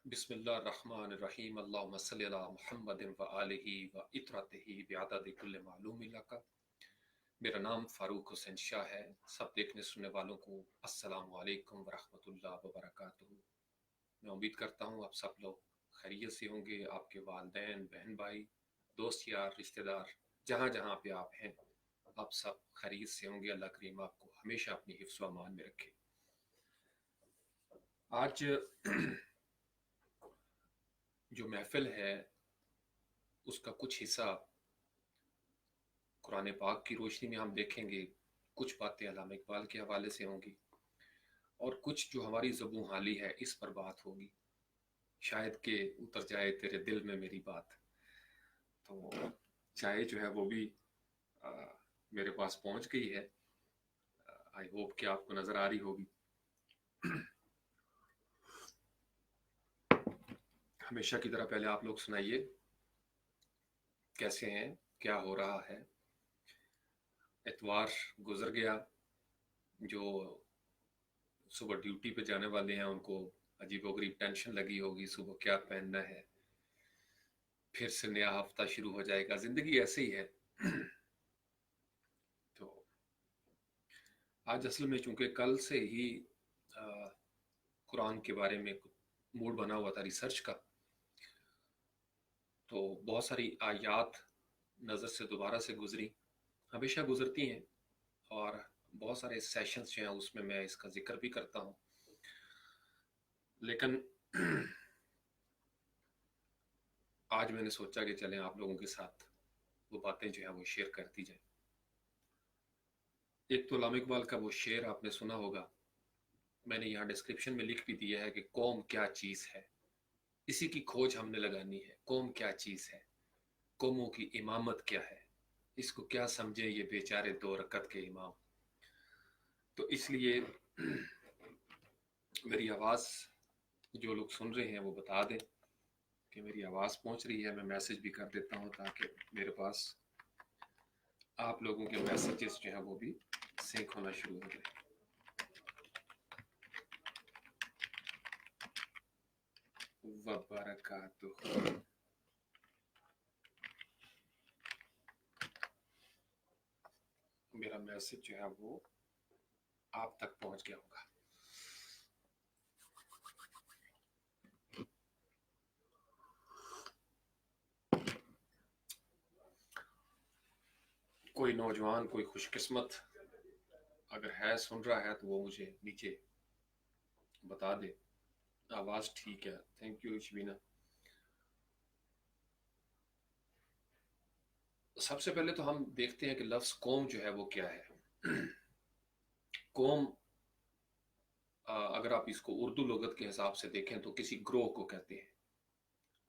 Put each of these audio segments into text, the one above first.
बिस्मिल्लाहिर्रहमानिर्रहीम अल्लाहुम्मा सल्लि अला मुहम्मदिन व आलिहि व इत्रतिहि बिअददि कुल्लि मालूमिन लका। मेरा नाम फ़ारूक हुसैन शाह है। सब देखने सुनने वालों को अस्सलामु अलैकुम व रहमतुल्लाहि व बरकातुहू। मैं उम्मीद करता हूँ आप सब लोग खैरियत से होंगे। आपके वालिदैन, बहन भाई, दोस्त यार, रिश्तेदार, जहाँ जहाँ पे आप हैं, आप सब खैरियत से होंगे। अल्लाह करीम आपको हमेशा अपनी हिफ्ज़ व अमान में रखे। आज जो महफिल है उसका कुछ हिस्सा कुरान पाक की रोशनी में हम देखेंगे। कुछ बातें अल्लामा इकबाल के हवाले से होंगी और कुछ जो हमारी ज़ुबान हाली है इस पर बात होगी। शायद कि उतर जाए तेरे दिल में मेरी बात। तो चाय जो है वो भी आ, मेरे पास पहुंच गई है। आई होप कि आपको नज़र आ रही होगी। हमेशा की तरह पहले आप लोग सुनाइए, कैसे हैं, क्या हो रहा है। इतवार गुजर गया। जो सुबह ड्यूटी पे जाने वाले हैं उनको अजीबोगरीब टेंशन लगी होगी, सुबह क्या पहनना है। फिर से नया हफ्ता शुरू हो जाएगा। जिंदगी ऐसे ही है। तो आज असल में चूंकि कल से ही कुरान के बारे में मूड बना हुआ था रिसर्च का, तो बहुत सारी आयात नज़र से दोबारा से गुजरी, हमेशा गुजरती हैं। और बहुत सारे सेशंस जो हैं उसमें मैं इसका जिक्र भी करता हूँ। लेकिन आज मैंने सोचा कि चलें आप लोगों के साथ वो बातें जो है वो शेयर करती जाए। एक तो अल्लामा इकबाल का वो शेर आपने सुना होगा, मैंने यहाँ डिस्क्रिप्शन में लिख भी दिया है कि कौम क्या चीज़ है, इसी की खोज हमने लगानी है। कौम क्या चीज़ है, कौमों की इमामत क्या है, इसको क्या समझे ये बेचारे दो रकत के इमाम। तो इसलिए मेरी आवाज़ जो लोग सुन रहे हैं वो बता दें कि मेरी आवाज़ पहुंच रही है। मैं मैसेज भी कर देता हूं ताकि मेरे पास आप लोगों के मैसेजेस जो हैं वो भी सिंक होना शुरू हो जाए। वबरकातुहू। मेरा मैसेज जो है वो आप तक पहुंच गया होगा। कोई नौजवान, कोई खुशकिस्मत अगर है, सुन रहा है, तो वो मुझे नीचे बता दे। आवाज़ ठीक है, थैंक यू शबीना। सबसे पहले तो हम देखते हैं कि लफ्ज़ कौम जो है वो क्या है। कौम, अगर आप इसको उर्दू लुगत के हिसाब से देखें तो किसी ग्रोह को कहते हैं।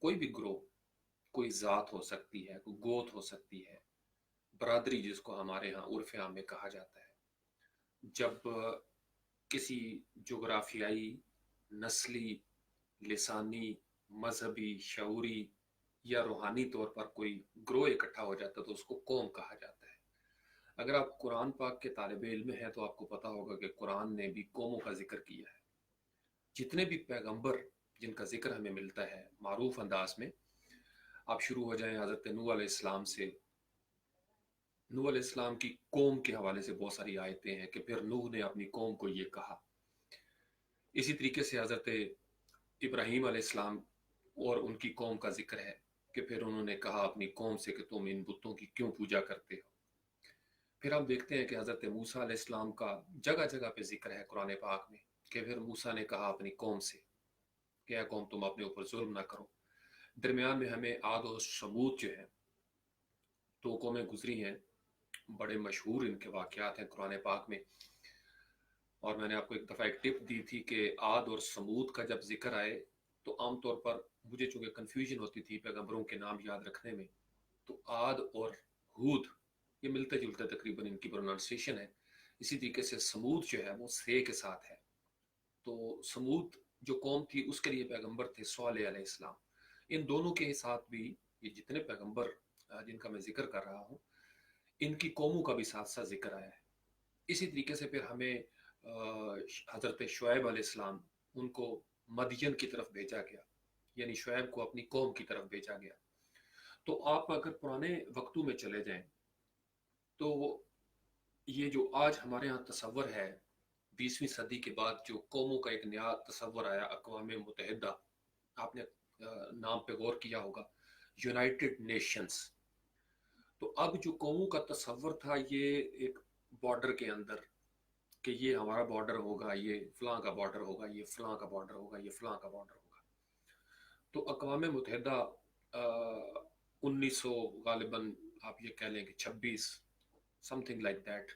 कोई भी ग्रोह, कोई ज़ात हो सकती है, कोई गोत हो सकती है, बरादरी जिसको हमारे यहाँ उर्फ़ आम में कहा जाता है। जब किसी जोग्राफियाई, नस्ली, लिसानी, मजहबी, शऊरी या रूहानी तौर पर कोई ग्रोह इकट्ठा हो जाता है तो उसको कौम कहा जाता है। अगर आप कुरान पाक के तालिब इल्म हैं तो आपको पता होगा कि कुरान ने भी कौमों का जिक्र किया है। जितने भी पैगंबर जिनका जिक्र हमें मिलता है मारूफ अंदाज में, आप शुरू हो जाएं हज़रत नूह अलैहिस्सलाम से। नूह अलैहिस्सलाम की कौम के हवाले से बहुत सारी आयतें हैं कि फिर नूह ने अपनी कौम को ये कहा। इसी तरीके से हज़रत इब्राहीम अलैहिस्सलाम और उनकी कौम का जिक्र है कि फिर उन्होंने कहा अपनी कौम से कि तुम इन बुतों की क्यों पूजा करते हो। फिर हम देखते हैं कि हज़रत मूसा अलैहिस्सलाम का जगह जगह पे जिक्र है कुरान पाक में कि फिर मूसा ने कहा अपनी कौम से कि ऐ कौम तुम अपने ऊपर जुल्म ना करो। दरमियान में हमें आद और समूद जो है दो कौमें गुजरी हैं। बड़े मशहूर इनके वाक़यात हैं कुरान पाक में। और मैंने आपको एक दफ़ा एक टिप दी थी कि आद और समूद का जब जिक्र आए तो आम तौर पर मुझे चूंकि कन्फ्यूजन होती थी पैगंबरों के नाम याद रखने में, तो आद और हूद ये मिलते जुलते तकरीबन इनकी प्रोनाउंसिएशन है। इसी तरीके से समूद जो है वो से के साथ है। तो समूद जो कौम थी उसके लिए पैगंबर थे सॉलेह अलैहिस्सलाम। इन दोनों के साथ भी ये जितने पैगंबर जिनका मैं जिक्र कर रहा हूँ इनकी कौमों का भी साथ साथ जिक्र आया है। इसी तरीके से फिर हमें हज़रत शुएब अलैहिस्सलाम उनको मदियन की तरफ भेजा गया। यानी शुएब को अपनी कौम की तरफ भेजा गया। तो आप अगर पुराने वक्तों में चले जाएं तो ये जो आज हमारे यहाँ तसव्वुर है, 20वीं सदी के बाद जो कौमों का एक नया तसव्वुर आया, अक़वाम मुत्तहिदा, आपने नाम पे गौर किया होगा, यूनाइटेड नेशंस। तो अब जो कौमों का तसव्वुर था ये एक बॉर्डर के अंदर, कि ये हमारा बॉर्डर होगा, ये फलां का बॉर्डर होगा, ये फलां का बॉर्डर होगा, ये फलां का बॉर्डर होगा। तो अक़वाम मुत्तहिदा 1900 गालिबन आप ये कह लें कि 26 समथिंग लाइक दैट,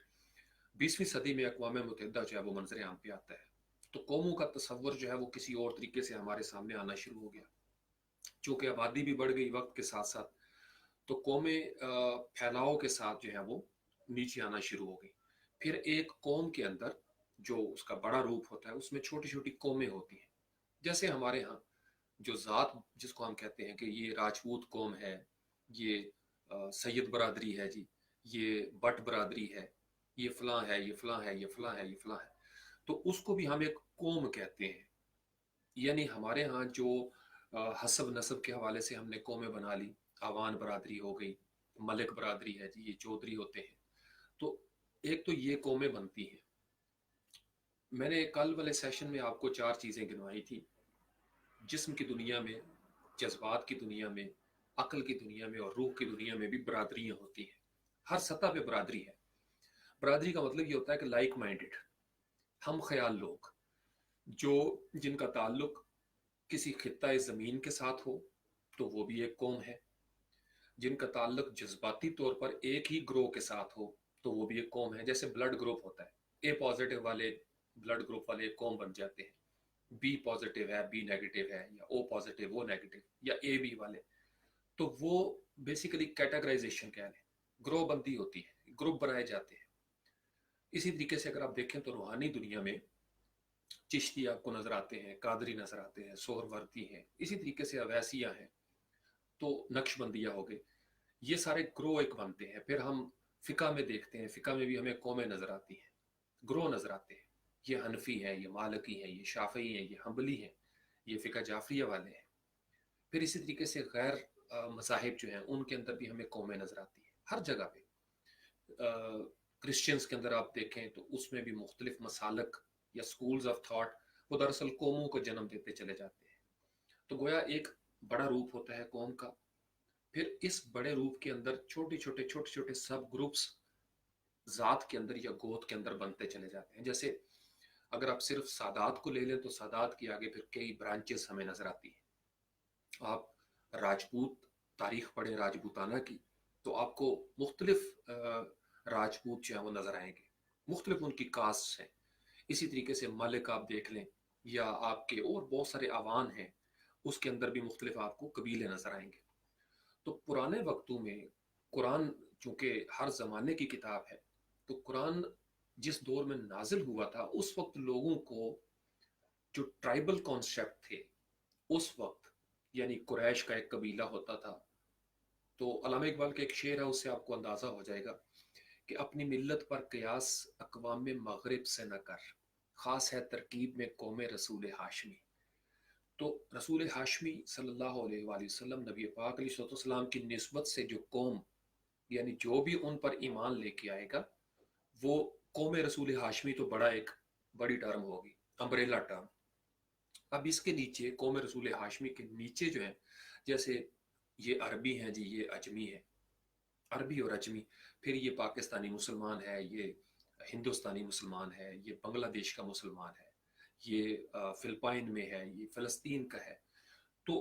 20वीं सदी में अक़वाम मुत्तहिदा जो है वो मंजर आम पे आता है। तो कौमों का तसव्वुर जो है वो किसी और तरीके से हमारे सामने आना शुरू हो गया। चूँकि आबादी भी बढ़ गई वक्त के साथ साथ, तो कौमें फैलाव के साथ जो है वो नीचे आना शुरू हो गई। फिर एक कौम के अंदर जो उसका बड़ा रूप होता है उसमें छोटी छोटी कौमें होती हैं। जैसे हमारे यहाँ जो ज़ात जिसको हम कहते हैं कि ये राजपूत कौम है, ये सैयद बरादरी है जी, ये बट बरादरी है, ये फलां है, ये फलां है, ये फलां है, ये फलां है, तो उसको भी हम एक कौम कहते हैं। यानी हमारे यहाँ जो हसब नसब के हवाले से हमने कौमें बना ली, आवान बरादरी हो गई, मलिक बरादरी है जी, ये चौधरी होते हैं, तो एक तो ये कौमें बनती हैं। मैंने कल वाले सेशन में आपको 4 चीज़ें गिनवाई थी। जिस्म की दुनिया में, जज्बात की दुनिया में, अक्ल की दुनिया में और रूह की दुनिया में भी बरादरियाँ होती हैं। हर सतह पे बरादरी है। बरादरी का मतलब ये होता है कि लाइक माइंडेड, हम ख्याल लोग, जो जिनका ताल्लुक किसी खित्ता ज़मीन के साथ हो तो वो भी एक कौम है। जिनका ताल्लुक जज्बाती तौर पर एक ही ग्रोह के साथ हो तो वो भी एक कौम है। जैसे ब्लड ग्रुप होता है, ए पॉजिटिव वाले ब्लड ग्रुप वाले एक कौम बन जाते हैं, बी पॉजिटिव है, बी नेगेटिव है, या ओ पॉजिटिव, ओ नेगेटिव, या ए बी वाले, तो वो बेसिकली कैटेगराइजेशन कह लें, ग्रोह बंदी होती है, ग्रुप बनाए जाते हैं। इसी तरीके से अगर आप देखें तो रूहानी दुनिया में चिश्ती आपको नजर आते हैं, कादरी नजर आते हैं, सोहरवर्दी हैं, इसी तरीके से अवैसियाँ हैं, तो नक्शबंदियाँ हो गए, ये सारे ग्रोह एक बनते हैं। फिर हम फ़िका में देखते हैं, फ़िका में भी हमें कौमें नजर आती हैं, ग्रोह नजर आते हैं, ये हनफी है, ये मालिकी है, ये शाफी है, ये हम्बली है, ये फ़िका जाफरिया वाले हैं। फिर इसी तरीके से गैर मज़ाहिब जो हैं उनके अंदर भी हमें कौमें नजर आती हैं हर जगह पे। क्रिश्चियंस के अंदर आप देखें तो उसमें भी मुख्तलिफ मसालक या स्कूल्स ऑफ थाट वो दरअसल कौमों को जन्म देते चले जाते हैं। तो गोया एक बड़ा रूप होता है कौम का। फिर इस बड़े रूप के अंदर छोटे छोटे सब ग्रुप्स ज़ात के अंदर या गोत के अंदर बनते चले जाते हैं। जैसे अगर आप सिर्फ सादात को ले लें तो सादात के आगे फिर कई ब्रांचेस हमें नजर आती हैं। आप राजपूत तारीख पढ़ें राजपूताना की तो आपको मुख्तलिफ राजपूत जो है वो नजर आएंगे, मुख्तलिफ उनकी कास्ट हैं। इसी तरीके से मलिक आप देख लें, या आपके और बहुत सारे अवान हैं, उसके अंदर भी मुख्तलिफ आपको कबीले नजर आएंगे। तो पुराने वक्तों में कुरान चूंकि हर ज़माने की किताब है, तो कुरान जिस दौर में नाजिल हुआ था उस वक्त लोगों को जो ट्राइबल कॉन्सेप्ट थे उस वक्त, यानी कुरैश का एक कबीला होता था। तो अल्लामा इकबाल का एक शेर है, उससे आपको अंदाज़ा हो जाएगा कि अपनी मिल्लत पर कयास अक़वाम मग़रिब से न कर, ख़ास है तरकीब में कौम रसूल हाशमी। तो रसूल हाशमी सल्लल्लाहु अलैहि वसल्लम नबी पाक अलैहिस्सलाम की निस्बत से जो कौम, यानी जो भी उन पर ईमान लेके आएगा वो कौम रसूल हाशमी, तो बड़ा एक बड़ी टर्म होगी, अम्ब्रेला टर्म। अब इसके नीचे कौम रसूल हाशमी के नीचे जो है, जैसे ये अरबी हैं जी, ये अजमी है, अरबी और अजमी, फिर ये पाकिस्तानी मुसलमान है, ये हिंदुस्तानी मुसलमान है, ये बांग्लादेश का मुसलमान है, ये फिलिपाइन में है, ये फ़लस्तीन का है। तो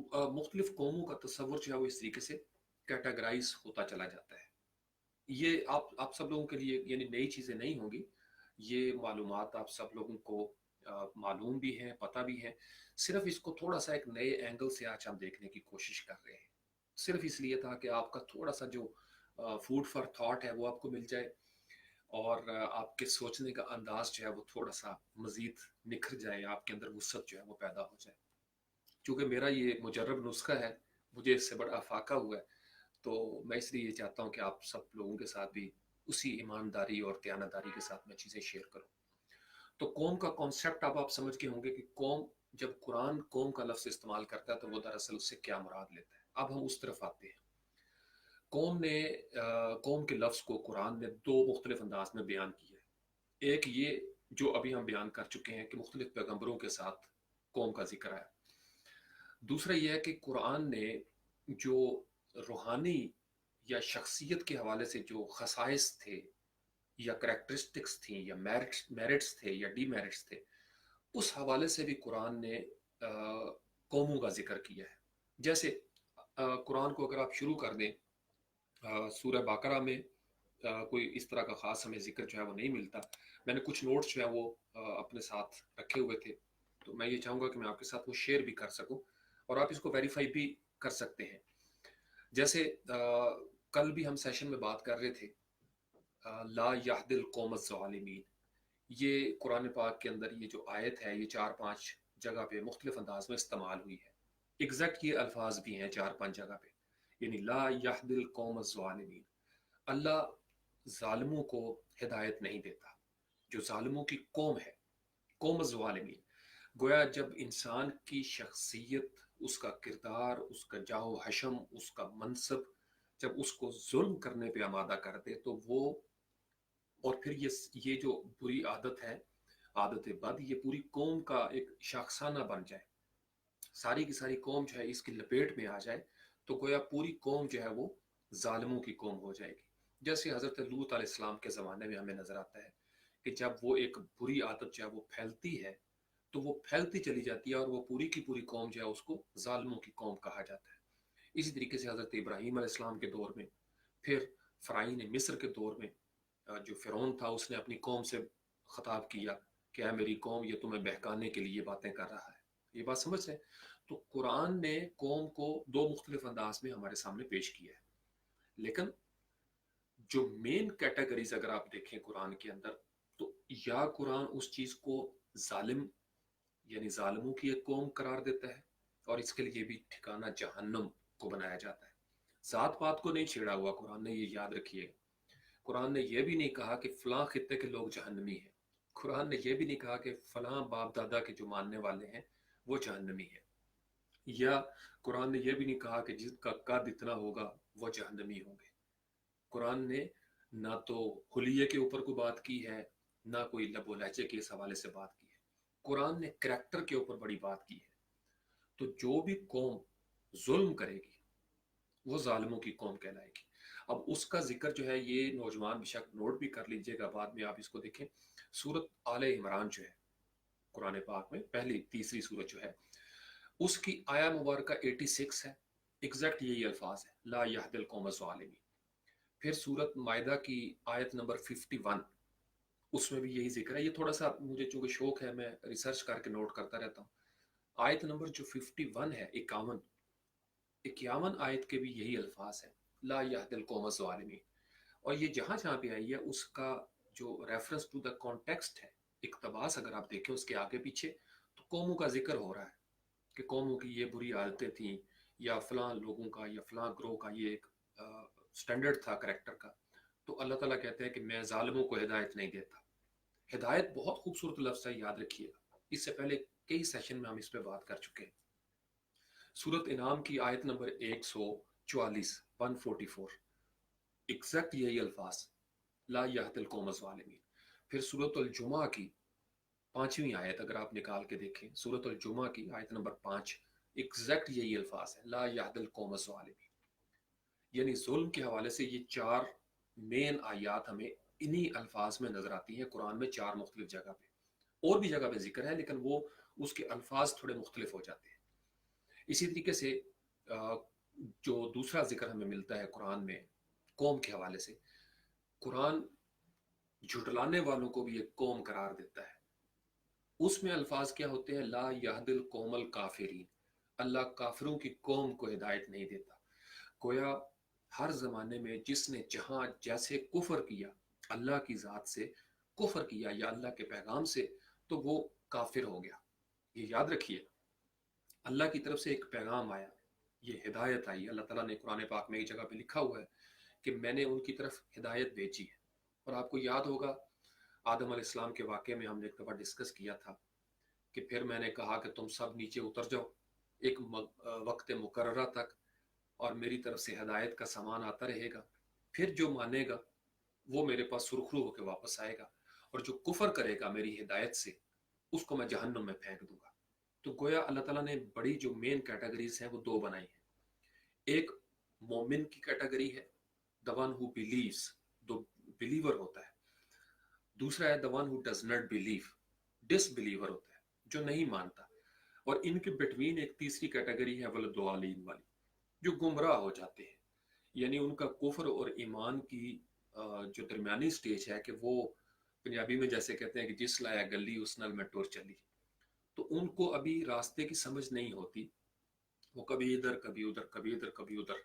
मुख्तलिफ कौमों का तस्वुर जो है वो इस तरीके से कैटेगराइज होता चला जाता है। ये आप सब लोगों के लिए यानी नई चीज़ें नहीं होंगी, ये मालूमात आप सब लोगों को मालूम भी हैं, पता भी है। सिर्फ इसको थोड़ा सा एक नए एंगल से आज हम देखने की कोशिश कर रहे हैं, सिर्फ इसलिए था कि आपका थोड़ा सा जो फूड फॉर थॉट है वो आपको मिल जाए, और आपके सोचने का अंदाज जो है वो थोड़ा सा मज़ीद निखर जाए, आपके अंदर वसअत जो है वो पैदा हो जाए। चूँकि मेरा ये मुजर्रब नुस्खा है, मुझे इससे बड़ा फाका हुआ है, तो मैं इसलिए ये चाहता हूँ कि आप सब लोगों के साथ भी उसी ईमानदारी और दयानतदारी के साथ मैं चीज़ें शेयर करूँ। तो कौम का कॉन्सेप्ट अब आप समझ के होंगे कि कौम جب قرآن قوم کا لفظ استعمال کرتا ہے تو وہ دراصل اس سے کیا مراد لیتا ہے. اب ہم اس طرف آتے ہیں. قوم کے لفظ کو قرآن نے دو مختلف انداز میں بیان کیا ہے. ایک یہ جو ابھی ہم بیان کر چکے ہیں کہ مختلف پیغمبروں کے ساتھ قوم کا ذکر ہے. دوسرا یہ ہے کہ قرآن نے جو روحانی یا شخصیت کے حوالے سے جو خصائص تھے یا کریکٹرسٹکس تھیں یا میرٹس تھے یا ڈی میرٹس تھے, اس حوالے سے بھی قرآن نے قوموں کا ذکر کیا ہے. جیسے قرآن کو اگر آپ شروع کر دیں سورہ بقرہ میں کوئی اس طرح کا خاص ہمیں ذکر جو ہے وہ نہیں ملتا. میں نے کچھ نوٹس جو ہیں وہ اپنے ساتھ رکھے ہوئے تھے, تو میں یہ چاہوں گا کہ میں آپ کے ساتھ وہ شیئر بھی کر سکوں اور آپ اس کو ویریفائی بھی کر سکتے ہیں. جیسے کل بھی ہم سیشن میں بات کر رہے تھے لا یہد القوم الظالمین, یہ قرآن پاک کے اندر یہ جو آیت ہے یہ 4-5 جگہ پہ مختلف انداز میں استعمال ہوئی ہے. ایگزیکٹ یہ الفاظ بھی ہیں 4-5 جگہ پہ, یعنی لا یہد القوم الظالمین, اللہ ظالموں کو ہدایت نہیں دیتا. جو ظالموں کی قوم ہے, قوم الظالمین, گویا جب انسان کی شخصیت, اس کا کردار, اس کا جاہ و حشم, اس کا منصب جب اس کو ظلم کرنے پہ آمادہ کر دے تو وہ, اور پھر یہ جو بری عادت ہے, عادت بد, یہ پوری قوم کا ایک شاخسانہ بن جائے, ساری کی ساری قوم جو ہے اس کی لپیٹ میں آ جائے, تو گویا پوری قوم جو ہے وہ ظالموں کی قوم ہو جائے گی. جیسے حضرت لوط علیہ السلام کے زمانے میں ہمیں نظر آتا ہے کہ جب وہ ایک بری عادت جو ہے وہ پھیلتی ہے تو وہ پھیلتی چلی جاتی ہے اور وہ پوری کی پوری قوم جو ہے اس کو ظالموں کی قوم کہا جاتا ہے. اسی طریقے سے حضرت ابراہیم علیہ السلام کے دور میں, پھر فرعون مصر کے دور میں جو فرعون تھا اس نے اپنی قوم سے خطاب کیا کہ اے میری قوم, یہ تمہیں بہکانے کے لیے باتیں کر رہا ہے. یہ بات سمجھ ہے. تو قرآن نے قوم کو دو مختلف انداز میں ہمارے سامنے پیش کیا ہے, لیکن جو مین کیٹیگریز اگر آپ دیکھیں قرآن کے اندر, تو یا قرآن اس چیز کو ظالم یعنی ظالموں کی ایک قوم قرار دیتا ہے اور اس کے لیے بھی ٹھکانہ جہنم کو بنایا جاتا ہے. ذات پات کو نہیں چھیڑا ہوا قرآن نے, یہ یاد رکھیے. قرآن نے یہ بھی نہیں کہا کہ فلاں خطے کے لوگ جہنمی ہیں. قرآن نے یہ بھی نہیں کہا کہ فلاں باپ دادا کے جو ماننے والے ہیں وہ جہنمی ہیں. یا قرآن نے یہ بھی نہیں کہا کہ جس کا قد اتنا ہوگا وہ جہنمی ہوں گے. قرآن نے نہ تو حلیے کے اوپر کوئی بات کی ہے, نہ کوئی لب و لہجے کے اس حوالے سے بات کی ہے. قرآن نے کریکٹر کے اوپر بڑی بات کی ہے. تو جو بھی قوم ظلم کرے گی وہ ظالموں کی قوم کہلائے گی. اب اس کا ذکر جو ہے یہ نوجوان بے شک نوٹ بھی کر لیجئے گا, بعد میں آپ اس کو دیکھیں. سورت آل عمران جو ہے قرآن پاک میں پہلی تیسری سورت جو ہے, اس کی آیا مبارکہ 86 ہے. ایگزیکٹ یہی الفاظ ہے, لا یہد القوم الظالمین. پھر سورت مائدہ کی آیت نمبر 51, اس میں بھی یہی ذکر ہے. یہ تھوڑا سا مجھے چونکہ شوق ہے, میں ریسرچ کر کے نوٹ کرتا رہتا ہوں. آیت نمبر جو 51 ہے, 51 آیت کے بھی یہی الفاظ ہے, لا یہد القوم الظالمین. اور یہ جہاں جہاں پہ آئی ہے اس کا جو ریفرنس ٹو دا کانٹیکسٹ ہے, اقتباس اگر آپ دیکھیں اس کے آگے پیچھے, تو قوموں کا ذکر ہو رہا ہے کہ قوموں کی یہ بری عادتیں تھیں, یا فلاں لوگوں کا یا فلاں گروہ کا یہ ایک سٹینڈرڈ تھا کریکٹر کا. تو اللہ تعالیٰ کہتے ہیں کہ میں ظالموں کو ہدایت نہیں دیتا. ہدایت بہت خوبصورت لفظ ہے, یاد رکھیے گا. اس سے پہلے کئی سیشن میں ہم اس پہ بات کر چکے ہیں. سورت انعام کی آیت نمبر 144, ایگزیکٹ یہی الفاظ, لا یہد القوم الظالمین. پھر سورت الجمعہ کی 5ویں آیت اگر آپ نکال کے دیکھیں, سورت الجمعہ کی آیت نمبر 5, ایگزیکٹ یہی الفاظ ہے, لا یہد القوم الظالمین. یعنی ظلم کے حوالے سے یہ 4 مین آیات ہمیں انہی الفاظ میں نظر آتی ہیں قرآن میں 4 مختلف جگہ پہ. اور بھی جگہ پہ ذکر ہے لیکن وہ اس کے الفاظ تھوڑے مختلف ہو جاتے ہیں. اسی طریقے سے جو دوسرا ذکر ہمیں ملتا ہے قرآن میں قوم کے حوالے سے, قرآن جھٹلانے والوں کو بھی ایک قوم قرار دیتا ہے. اس میں الفاظ کیا ہوتے ہیں, لا یہد القوم الکافرین, اللہ کافروں کی قوم کو ہدایت نہیں دیتا. گویا ہر زمانے میں جس نے جہاں جیسے کفر کیا اللہ کی ذات سے, کفر کیا یا اللہ کے پیغام سے, تو وہ کافر ہو گیا. یہ یاد رکھیے, اللہ کی طرف سے ایک پیغام آیا, یہ ہدایت آئی. اللہ تعالیٰ نے قرآن پاک میں ایک جگہ پہ لکھا ہوا ہے کہ میں نے ان کی طرف ہدایت بھیجی ہے. اور آپ کو یاد ہوگا آدم علیہ السلام کے واقعے میں ہم نے ایک دفعہ ڈسکس کیا تھا कि फिर मैंने कहा कि तुम सब नीचे उतर जाओ एक वक्त मुकर्ररा तक, और मेरी तरफ से हिदायत का सामान आता रहेगा, फिर जो मानेगा वो मेरे पास सुरखरू होकर वापस आएगा, और जो कुफर करेगा मेरी हिदायत से उसको मैं जहन्नुम में फेंक दूंगा। तो गोया अल्लाह ताला ने बड़ी जो मेन कैटेगरीज हैं वो दो बनाई हैं। एक मोमिन की कैटेगरी है, द वन हु बिलीव्स, जो बिलीवर होता है। दूसरा है the one who does not believe, disbeliever होता है, जो नहीं मानता। और इनके बिटवीन एक तीसरी कैटेगरी है वलद्दालीन वाली, जो गुमराह हो जाते हैं, यानी उनका कुफर और ईमान की जो दरमियानी स्टेज है कि वो पंजाबी में जैसे कहते हैं कि जिस लाया गली उस नल में टुर चली, तो उनको अभी रास्ते की समझ नहीं होती, वो कभी इधर कभी उधर, कभी इधर कभी उधर,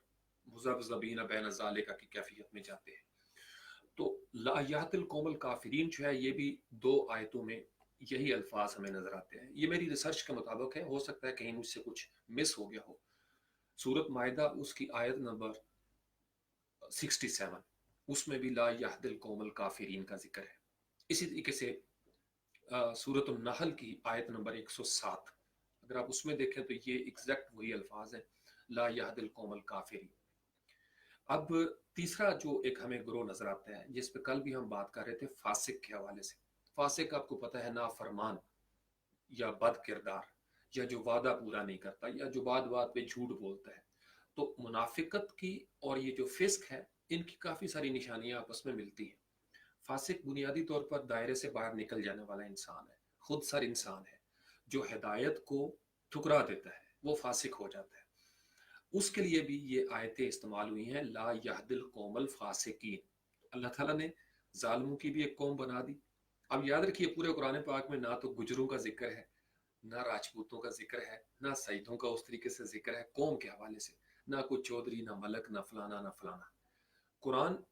मुज़ब्ज़बीन बैन ज़ालिका की कैफियत में जाते हैं। तो ला यातिल कौमल काफिरीन जो है, ये भी दो आयतों में यही अल्फाज हमें नजर आते हैं। ये मेरी रिसर्च के मुताबिक है, हो सकता है कहीं मुझसे कुछ मिस हो गया हो। सूरत मायदा उसकी आयत नंबर 67, उसमें भी ला याहदिल कौमल काफिरीन का जिक्र है। इसी तरीके से सूरत नहल की आयत नंबर 107, अगर आप उसमें देखें तो ये एग्जैक्ट वही अल्फाज है, ला याहदिल कौमल काफिरीन। अब तीसरा जो एक हमें ग्रोह नजर आता है, जिस पे कल भी हम बात कर रहे थे, फासिक के हवाले से। फासिक आपको पता है नाफरमान या बद किरदार, या जो वादा पूरा नहीं करता, या जो बात बात पे झूठ बोलता है। तो मुनाफिकत की और ये जो फिस्क है, इनकी काफी सारी निशानियां आपस में मिलती हैं। फासिक बुनियादी तौर पर दायरे से बाहर निकल जाने वाला इंसान है, खुद सर इंसान है, जो हिदायत को ठुकरा देता है वो फासिक हो जाता है। उसके लिए भी ये आयतें इस्तेमाल हुई हैं, ला यहदिल कौमल फासिकीन। अल्लाह ताला ने जालिमों की भी एक कौम बना दी। अब याद रखिए, पूरे कुरान पाक में ना तो गुजरों का जिक्र है, ना राजपूतों का जिक्र है, ना सईदों का उस तरीके से जिक्र है कौम के हवाले से, ना कोई चौधरी, ना मलक, ना फलाना ना फलाना। कुरान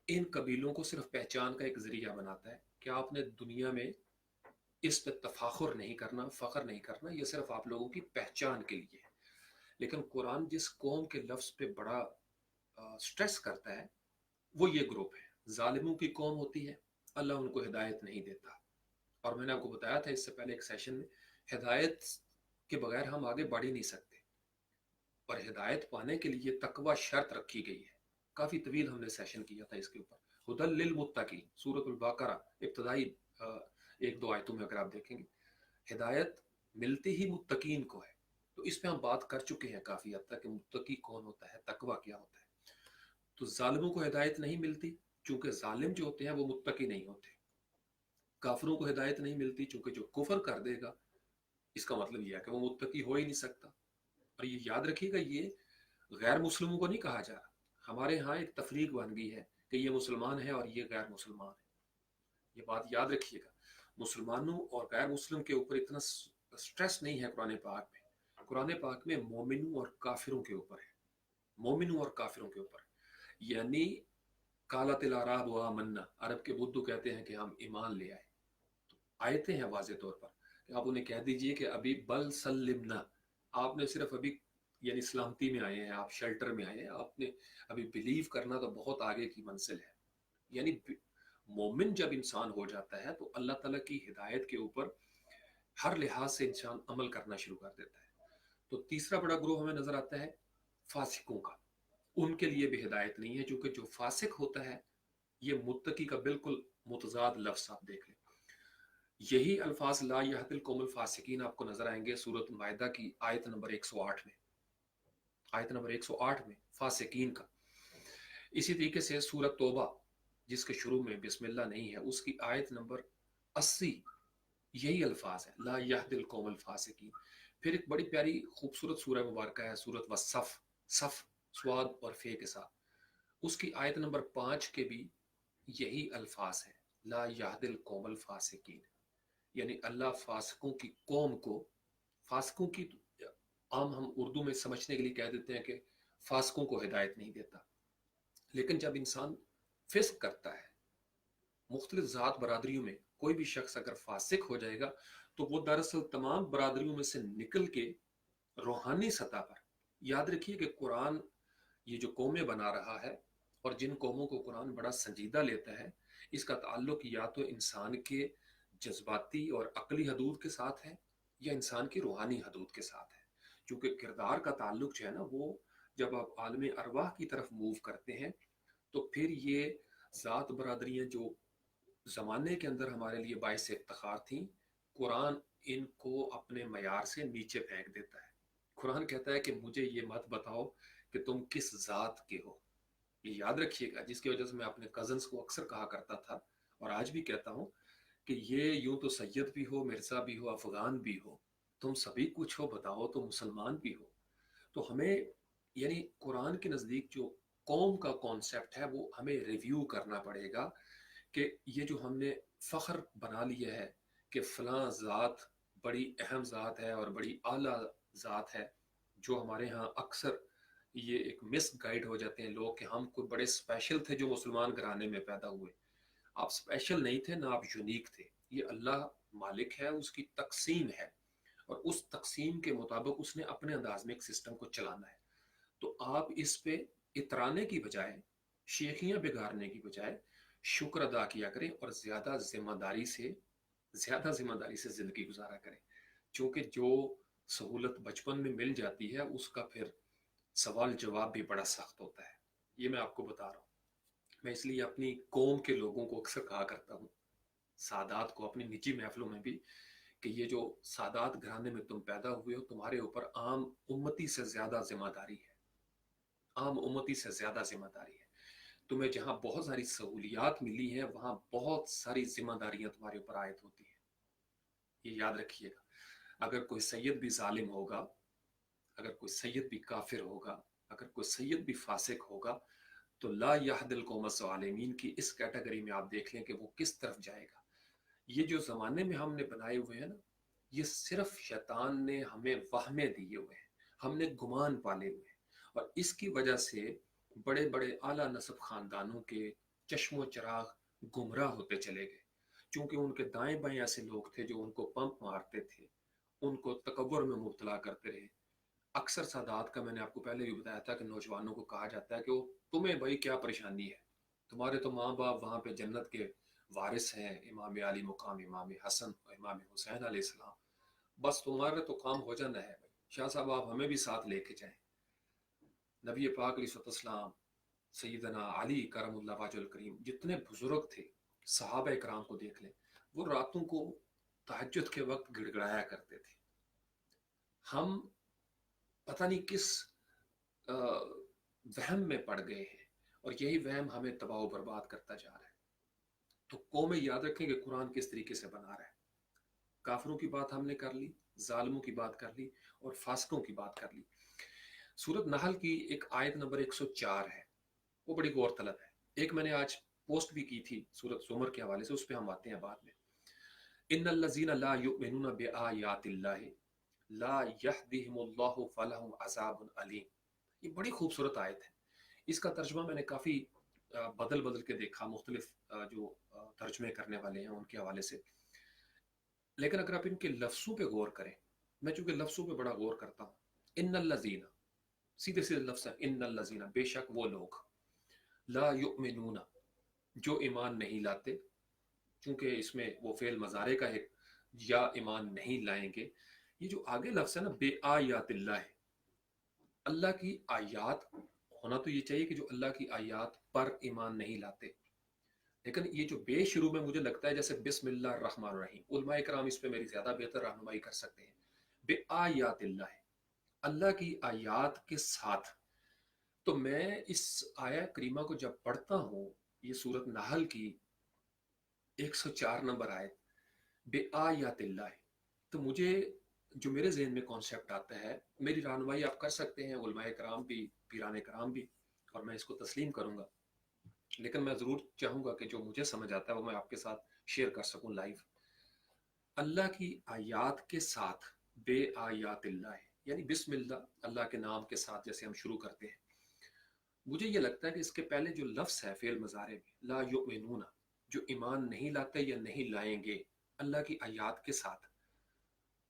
इन कबीलों को सिर्फ पहचान का एक जरिया बनाता है कि आपने दुनिया में इस पे तफाखुर नहीं करना, फख्र नहीं करना, ये सिर्फ आप लोगों की पहचान के लिए है। लेकिन कुरान जिस कौम के लफ्ज पे बड़ा स्ट्रेस करता है वो ये ग्रुप है। जालिमों की कौम होती है, अल्लाह उनको हिदायत नहीं देता। और मैंने आपको बताया था इससे पहले एक सेशन में, हिदायत के बगैर हम आगे बढ़ ही नहीं सकते, और हिदायत पाने के लिए तकवा शर्त रखी गई है। काफी तवील हमने सेशन किया था इसके ऊपर। हुदल लिल मुत्तकीन, सूरतुल बकरा इब्तदाई एक दो आयतों में अगर आप देखेंगे, हिदायत मिलती ही मुत्तकीन को है। तो इस पे हम बात कर चुके हैं काफी हद तक कि मुत्तकी कौन होता है, तकवा क्या होता है। तो जालिमों को हिदायत नहीं मिलती चूंकि जालिम जो होते हैं वो मुत्तकी नहीं होते। काफिरों को हिदायत नहीं मिलती चूंकि जो कुफर कर देगा, इसका मतलब यह है कि वो मुत्तकी हो ही नहीं सकता। और ये याद रखिएगा, ये गैर मुस्लिमों को नहीं कहा जा रहा। हमारे यहाँ एक तफरीक बन गई है कि ये मुसलमान है और ये गैर मुसलमान है। ये बात याद रखिएगा, मुसलमानों और गैर मुस्लिम के ऊपर इतना स्ट्रेस नहीं है कुरान पाक में। कुरान पाक में मोमिनों और काफिरों के ऊपर है, मोमिनों और काफिरों के ऊपर। यानी कालतिल अराब व आमन्ना, अरब के बुद्धू कहते हैं कि हम ईमान ले आए। तो आयतें हैं वाज़े तौर पर कि आप उन्हें कह दीजिए कि अभी बल सल्लिमना, आपने सिर्फ अभी यानी सलामती में आए हैं, आप शेल्टर में आए हैं, आपने अभी बिलीव करना तो बहुत आगे की मंजिल है। यानी मोमिन जब इंसान हो जाता है तो अल्लाह ताला की हिदायत के ऊपर हर लिहाज से इंसान अमल करना शुरू कर देता है। तो तीसरा बड़ा ग्रोह हमें नजर आता है फासिकों का। उनके लिए भी हिदायत नहीं है, क्योंकि जो फासिक होता है ये मुत्तकी का बिल्कुल मुतजाद लफ्ज आप देख लें। यही अल्फाज ला यहदिल कौमुल फासिकीन आपको नजर आएंगे सूरत मायदा की आयत नंबर 108 में। आयत नंबर 108 में फासिकीन का। इसी तरीके से सूरत तौबा जिसके शुरू में बिस्मिल्लाह नहीं है, उसकी आयत नंबर 80, यही अल्फाज है ला यहदिल कौमुल फासिकीन। फिर एक बड़ी प्यारी खूबसूरत सूरह मुबारक है सूरत वसफ, सफ स्वाद और फे के साथ, उसकी आयत नंबर 5 के भी यही अल्फाज है ला यहदिल कौमुल फासिकीन। यानी अल्लाह फासिकों की कौम को, फासिकों की आम हम उर्दू में समझने के लिए कह देते हैं कि फासिकों को हिदायत नहीं देता। लेकिन जब इंसान फिस्क करता है, मुख्तलिफ ज़ात बरादरियों में कोई भी शख्स अगर फासिक हो जाएगा तो वो दरअसल तमाम बरादरियों में से निकल के रूहानी सतह पर, याद रखिए कि कुरान ये जो कौमें बना रहा है और जिन कौमों को कुरान बड़ा संजीदा लेता है, इसका ताल्लुक या तो इंसान के जज्बाती और अकली हदूद के साथ है या इंसान की रूहानी हदूद के साथ है। क्योंकि किरदार का ताल्लुक जो है ना, वो जब आप आलम अरवाह की तरफ मूव करते हैं तो फिर ये ज़ात बरादरियाँ जो ज़माने के अंदर हमारे लिए बाइस इफ्तिखार थी, कुरान इनको अपने मयार से नीचे फेंक देता है। कुरान कहता है कि मुझे ये मत बताओ कि तुम किस ज़ात के हो। ये याद रखिएगा, जिसकी वजह से मैं अपने कज़न्स को अक्सर कहा करता था और आज भी कहता हूँ कि ये यूं तो सैयद भी हो, मिर्ज़ा भी हो, अफ़गान भी हो, तुम सभी कुछ हो, बताओ तो मुसलमान भी हो। तो हमें यानी कुरान के नज़दीक जो कौम का कॉन्सेप्ट है वो हमें रिव्यू करना पड़ेगा कि ये जो हमने फ़ख्र बना लिया है कि फ़लाँ ज़ात बड़ी अहम ज़ात है और बड़ी आला ज़ात है, जो हमारे यहाँ अक्सर ये एक मिस गाइड हो जाते हैं लोग कि हम कोई बड़े स्पेशल थे जो मुसलमान घराने में पैदा हुए। आप स्पेशल नहीं थे ना, आप यूनिक थे। ये अल्लाह मालिक है, उसकी तकसीम है और उस तकसीम के मुताबिक उसने अपने अंदाज में एक सिस्टम को चलाना है। तो आप इस पे इतराने की बजाय, शेखियां बिगाड़ने की बजाय शुक्र अदा किया करें और ज्यादा जिम्मेदारी से जिंदगी गुजारा करें। क्योंकि जो सहूलत बचपन में मिल जाती है उसका फिर सवाल जवाब भी बड़ा सख्त होता है। ये मैं आपको बता रहा हूँ। मैं इसलिए अपनी कौम के लोगों को अक्सर कहा करता हूँ, सादात को अपनी निजी महफिलों में भी, कि ये जो सादात घराने में तुम पैदा हुए हो, तुम्हारे ऊपर आम उम्मती से ज्यादा जिम्मेदारी है। आम उम्मती से ज्यादा जिम्मेदारी है। तुम्हें जहां बहुत सारी सहूलियात मिली हैं वहां बहुत सारी जिम्मेदारियां तुम्हारे ऊपर आयद होती हैं। ये याद रखिएगा। अगर कोई सैयद भी जालिम होगा, अगर कोई सैयद भी काफिर होगा, अगर कोई सैयद भी फासिक होगा, तो ला यहदिल कौम ज़ालिमीन की इस कैटेगरी में आप देख लें कि वो किस तरफ जाएगा। ये जो ज़माने में हमने बनाए हुए हैं ना, ये सिर्फ शैतान ने हमें वहमें दिए हुए हैं, हमने गुमान पाले हुए हैं। और इसकी वजह से बड़े बड़े आला नस्ब खानदानों के चश्मो चराग गुमराह होते चले गए। क्योंकि उनके दाएं बाएं ऐसे लोग थे जो उनको पंप मारते थे, उनको तकब्बुर में मुब्तला करते रहे। अक्सर सादात का मैंने आपको पहले भी बताया था कि नौजवानों को कहा जाता है कि वो तुम्हें भाई क्या परेशानी है, तुम्हारे तो माँ बाप वहाँ पे जन्नत के वारिस हैं, इमाम अली मुकाम इमाम हसन और इमाम हुसैन अलैहिस्सलाम, बस तुम्हारा तो काम हो जाना है भाई, शाह साहब आप हमें भी साथ लेके जाएं। नबी पाक अलैहिस्सलाम, सैयदना अली करमुल्लाह वजहुल करीम, जितने बुजुर्ग थे, सहाबा इकराम को देख लें, वो रातों को तहज्जुद के वक्त गिड़गिड़ाया करते थे। हम पता नहीं किस वहम में पड़ गए हैं और यही वहम हमें तबाह बर्बाद करता जा रहा है। तो कौमें याद रखें कि कुरान किस तरीके से बना रहा है। काफिरों की बात हमने कर ली, जालिमों की बात कर ली और फासिकों की बात कर ली। सूरत नहल की एक आयत नंबर 104 है, वो बड़ी गौर तलब है। एक मैंने आज पोस्ट भी की थी सूरत जुमर के हवाले से, उस पर हम आते हैं बाद में। इन्नल्लज़ीना ला युमिनूना बिआयातिल्लाहि ला यहदिहिमुल्लाहु फलहुम अज़ाबुन अलीम। ये बड़ी खूबसूरत आयत है। इसका तर्जुमा मैंने काफ़ी बदल बदल के देखा, मुख्तलिफ जो तर्जुमे करने वाले हैं उनके हवाले से। लेकिन अगर आप इनके लफ्ज़ों पे गौर करें, मैं चूंकि लफ्ज़ों पे बड़ा गौर करता हूँ, इन्नल्लज़ीना, सीधे सीधे लफ्ज़ है, इन्नल्लज़ीना, बेशक वो लोग, ला युमिनूना, जो ईमान नहीं लाते, चूंकि इसमें वो फेल मजारे का है, या ईमान नहीं लाएंगे। ये जो आगे लफ्ज़ है ना, बेआयातिल्लाह, अल्लाह की आयात, होना तो ये चाहिए कि जो अल्लाह की आयात पर ईमान नहीं लाते। लेकिन ये जो बे शुरू में मुझे लगता है जैसे बिस्मिल्लाह रहमान रहीम, उलमा इकराम इस पे मेरी ज्यादा बेहतर रहनुमाई कर सकते हैं। बे आयातिल्लाह, अल्लाह की आयात के साथ। तो मैं इस आया करीमा को जब पढ़ता हूँ, ये सूरत नहल की 104 नंबर आयत, बे आयातिल्लाह, तो मुझे जो मेरे जहन में कॉन्सेप्ट आता है, मेरी रहनुमाई आप कर सकते हैं, उलमाए कराम भी, पीराने कराम भी, और मैं इसको तस्लीम करूंगा। लेकिन मैं ज़रूर चाहूंगा कि जो मुझे समझ आता है वो मैं आपके साथ शेयर कर सकूं लाइव। अल्लाह की आयात के साथ, बे आयातिल्लाह, यानी बिस्मिल्लाह, अल्लाह के नाम के साथ जैसे हम शुरू करते हैं, मुझे ये लगता है कि इसके पहले जो लफ्ज़ है फेल मज़ारे में, ला युमिनूना, जो ईमान नहीं लाते या नहीं लाएंगे अल्लाह की आयात के साथ,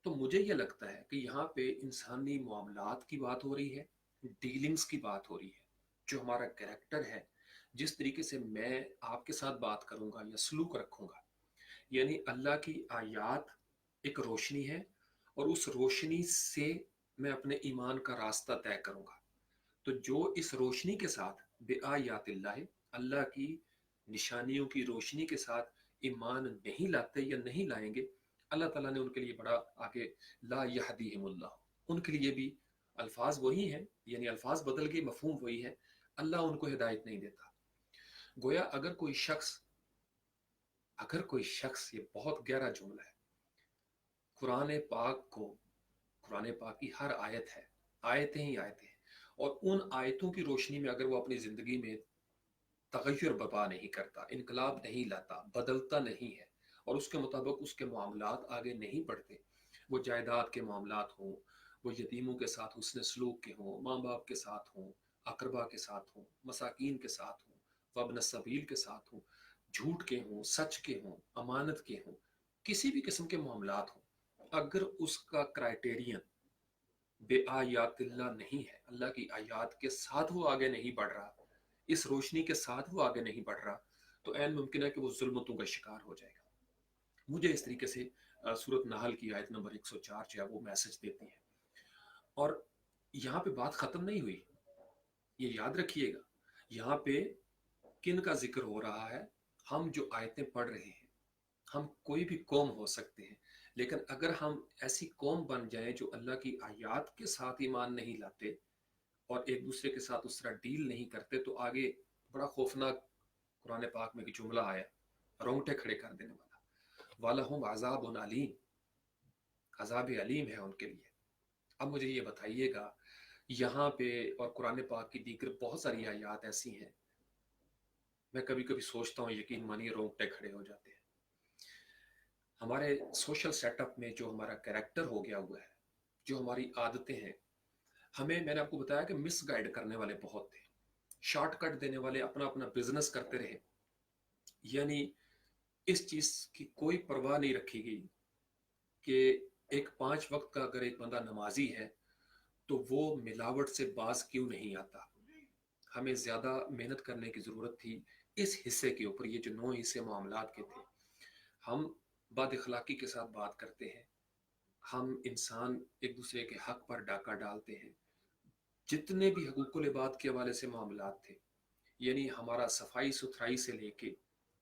तो मुझे ये लगता है कि यहाँ पे इंसानी मामलात की बात हो रही है, डीलिंग्स की बात हो रही है। जो हमारा कैरेक्टर है, जिस तरीके से मैं आपके साथ बात करूंगा या सलूक रखूंगा, یعنی اللہ کی آیات ایک روشنی ہے، اور اس روشنی سے میں اپنے ایمان کا راستہ طے کروں گا۔ تو جو اس روشنی کے ساتھ بے آیات اللہ، اللہ کی نشانیوں کی روشنی کے ساتھ ایمان نہیں لاتے یا نہیں لائیں گے، اللہ تعالیٰ نے ان کے لیے بڑا آگے لا یہدیہم اللہ، ان کے لیے بھی الفاظ وہی ہیں، یعنی الفاظ بدل کے مفہوم وہی ہے، اللہ ان کو ہدایت نہیں دیتا۔ گویا اگر کوئی شخص، یہ بہت گہرا جملہ ہے، قرآن پاک کو، قرآن پاک کی ہر آیت ہے، آیتیں ہی آیتیں ہیں، اور ان آیتوں کی روشنی میں اگر وہ اپنی زندگی میں تغیر برپا نہیں کرتا، انقلاب نہیں لاتا، بدلتا نہیں ہے، اور اس کے مطابق اس کے معاملات آگے نہیں بڑھتے، وہ جائیداد کے معاملات ہوں، وہ یتیموں کے ساتھ حسن سلوک کے ہوں، ماں باپ کے ساتھ ہوں، اقربا کے ساتھ ہوں، مساکین کے ساتھ ہوں، وابن السبیل کے ساتھ ہوں، جھوٹ کے ہوں، سچ کے ہوں، امانت کے ہوں، کسی بھی قسم کے معاملات ہوں، اگر اس کا کرائٹیرین بے آیات اللہ نہیں ہے، اللہ کی آیات کے ساتھ وہ آگے نہیں بڑھ رہا، اس روشنی کے ساتھ وہ آگے نہیں بڑھ رہا، تو عین ممکن ہے کہ وہ ظلمتوں کا شکار ہو جائے گا۔ مجھے اس طریقے سے سورۃ نحل کی آیت نمبر 104 جو ہے وہ میسج دیتی ہے۔ اور یہاں پہ بات ختم نہیں ہوئی، یہ یاد رکھیے گا، یہاں پہ کن کا ذکر ہو رہا ہے؟ ہم جو آیتیں پڑھ رہے ہیں، ہم کوئی بھی قوم ہو سکتے ہیں، لیکن اگر ہم ایسی قوم بن جائیں جو اللہ کی آیات کے ساتھ ایمان نہیں لاتے اور ایک دوسرے کے ساتھ اس طرح ڈیل نہیں کرتے، تو آگے بڑا خوفناک قرآن پاک میں ایک جملہ آیا، رونگٹے کھڑے کر دینے والا، وَلَهُمْ عَذَابٌ عَلِيمٌ، عذاب علیم ہے ان کے لیے۔ اب مجھے یہ بتائیے گا، یہاں پہ اور قرآن پاک کی دیگر بہت ساری آیات ایسی ہیں، میں کبھی کبھی سوچتا ہوں، یقین مانیے رونگٹے کھڑے ہو جاتے ہیں۔ ہمارے سوشل سیٹ اپ میں جو ہمارا کریکٹر ہو گیا ہوا ہے، جو ہماری عادتیں ہیں، ہمیں، میں نے آپ کو بتایا کہ مس گائیڈ کرنے والے بہت تھے، شارٹ کٹ دینے والے، اپنا اپنا بزنس کرتے رہے، یعنی اس چیز کی کوئی پرواہ نہیں رکھی گئی کہ ایک 5 وقت کا اگر ایک بندہ نمازی ہے تو وہ ملاوٹ سے باز کیوں نہیں آتا۔ ہمیں زیادہ محنت کرنے کی ضرورت تھی اس حصے کے اوپر، یہ جو 9 حصے معاملات کے تھے۔ ہم بد اخلاقی کے ساتھ بات کرتے ہیں، ہم انسان ایک دوسرے کے حق پر ڈاکہ ڈالتے ہیں، جتنے بھی حقوق العباد کے حوالے سے معاملات تھے، یعنی ہمارا صفائی ستھرائی سے لے کے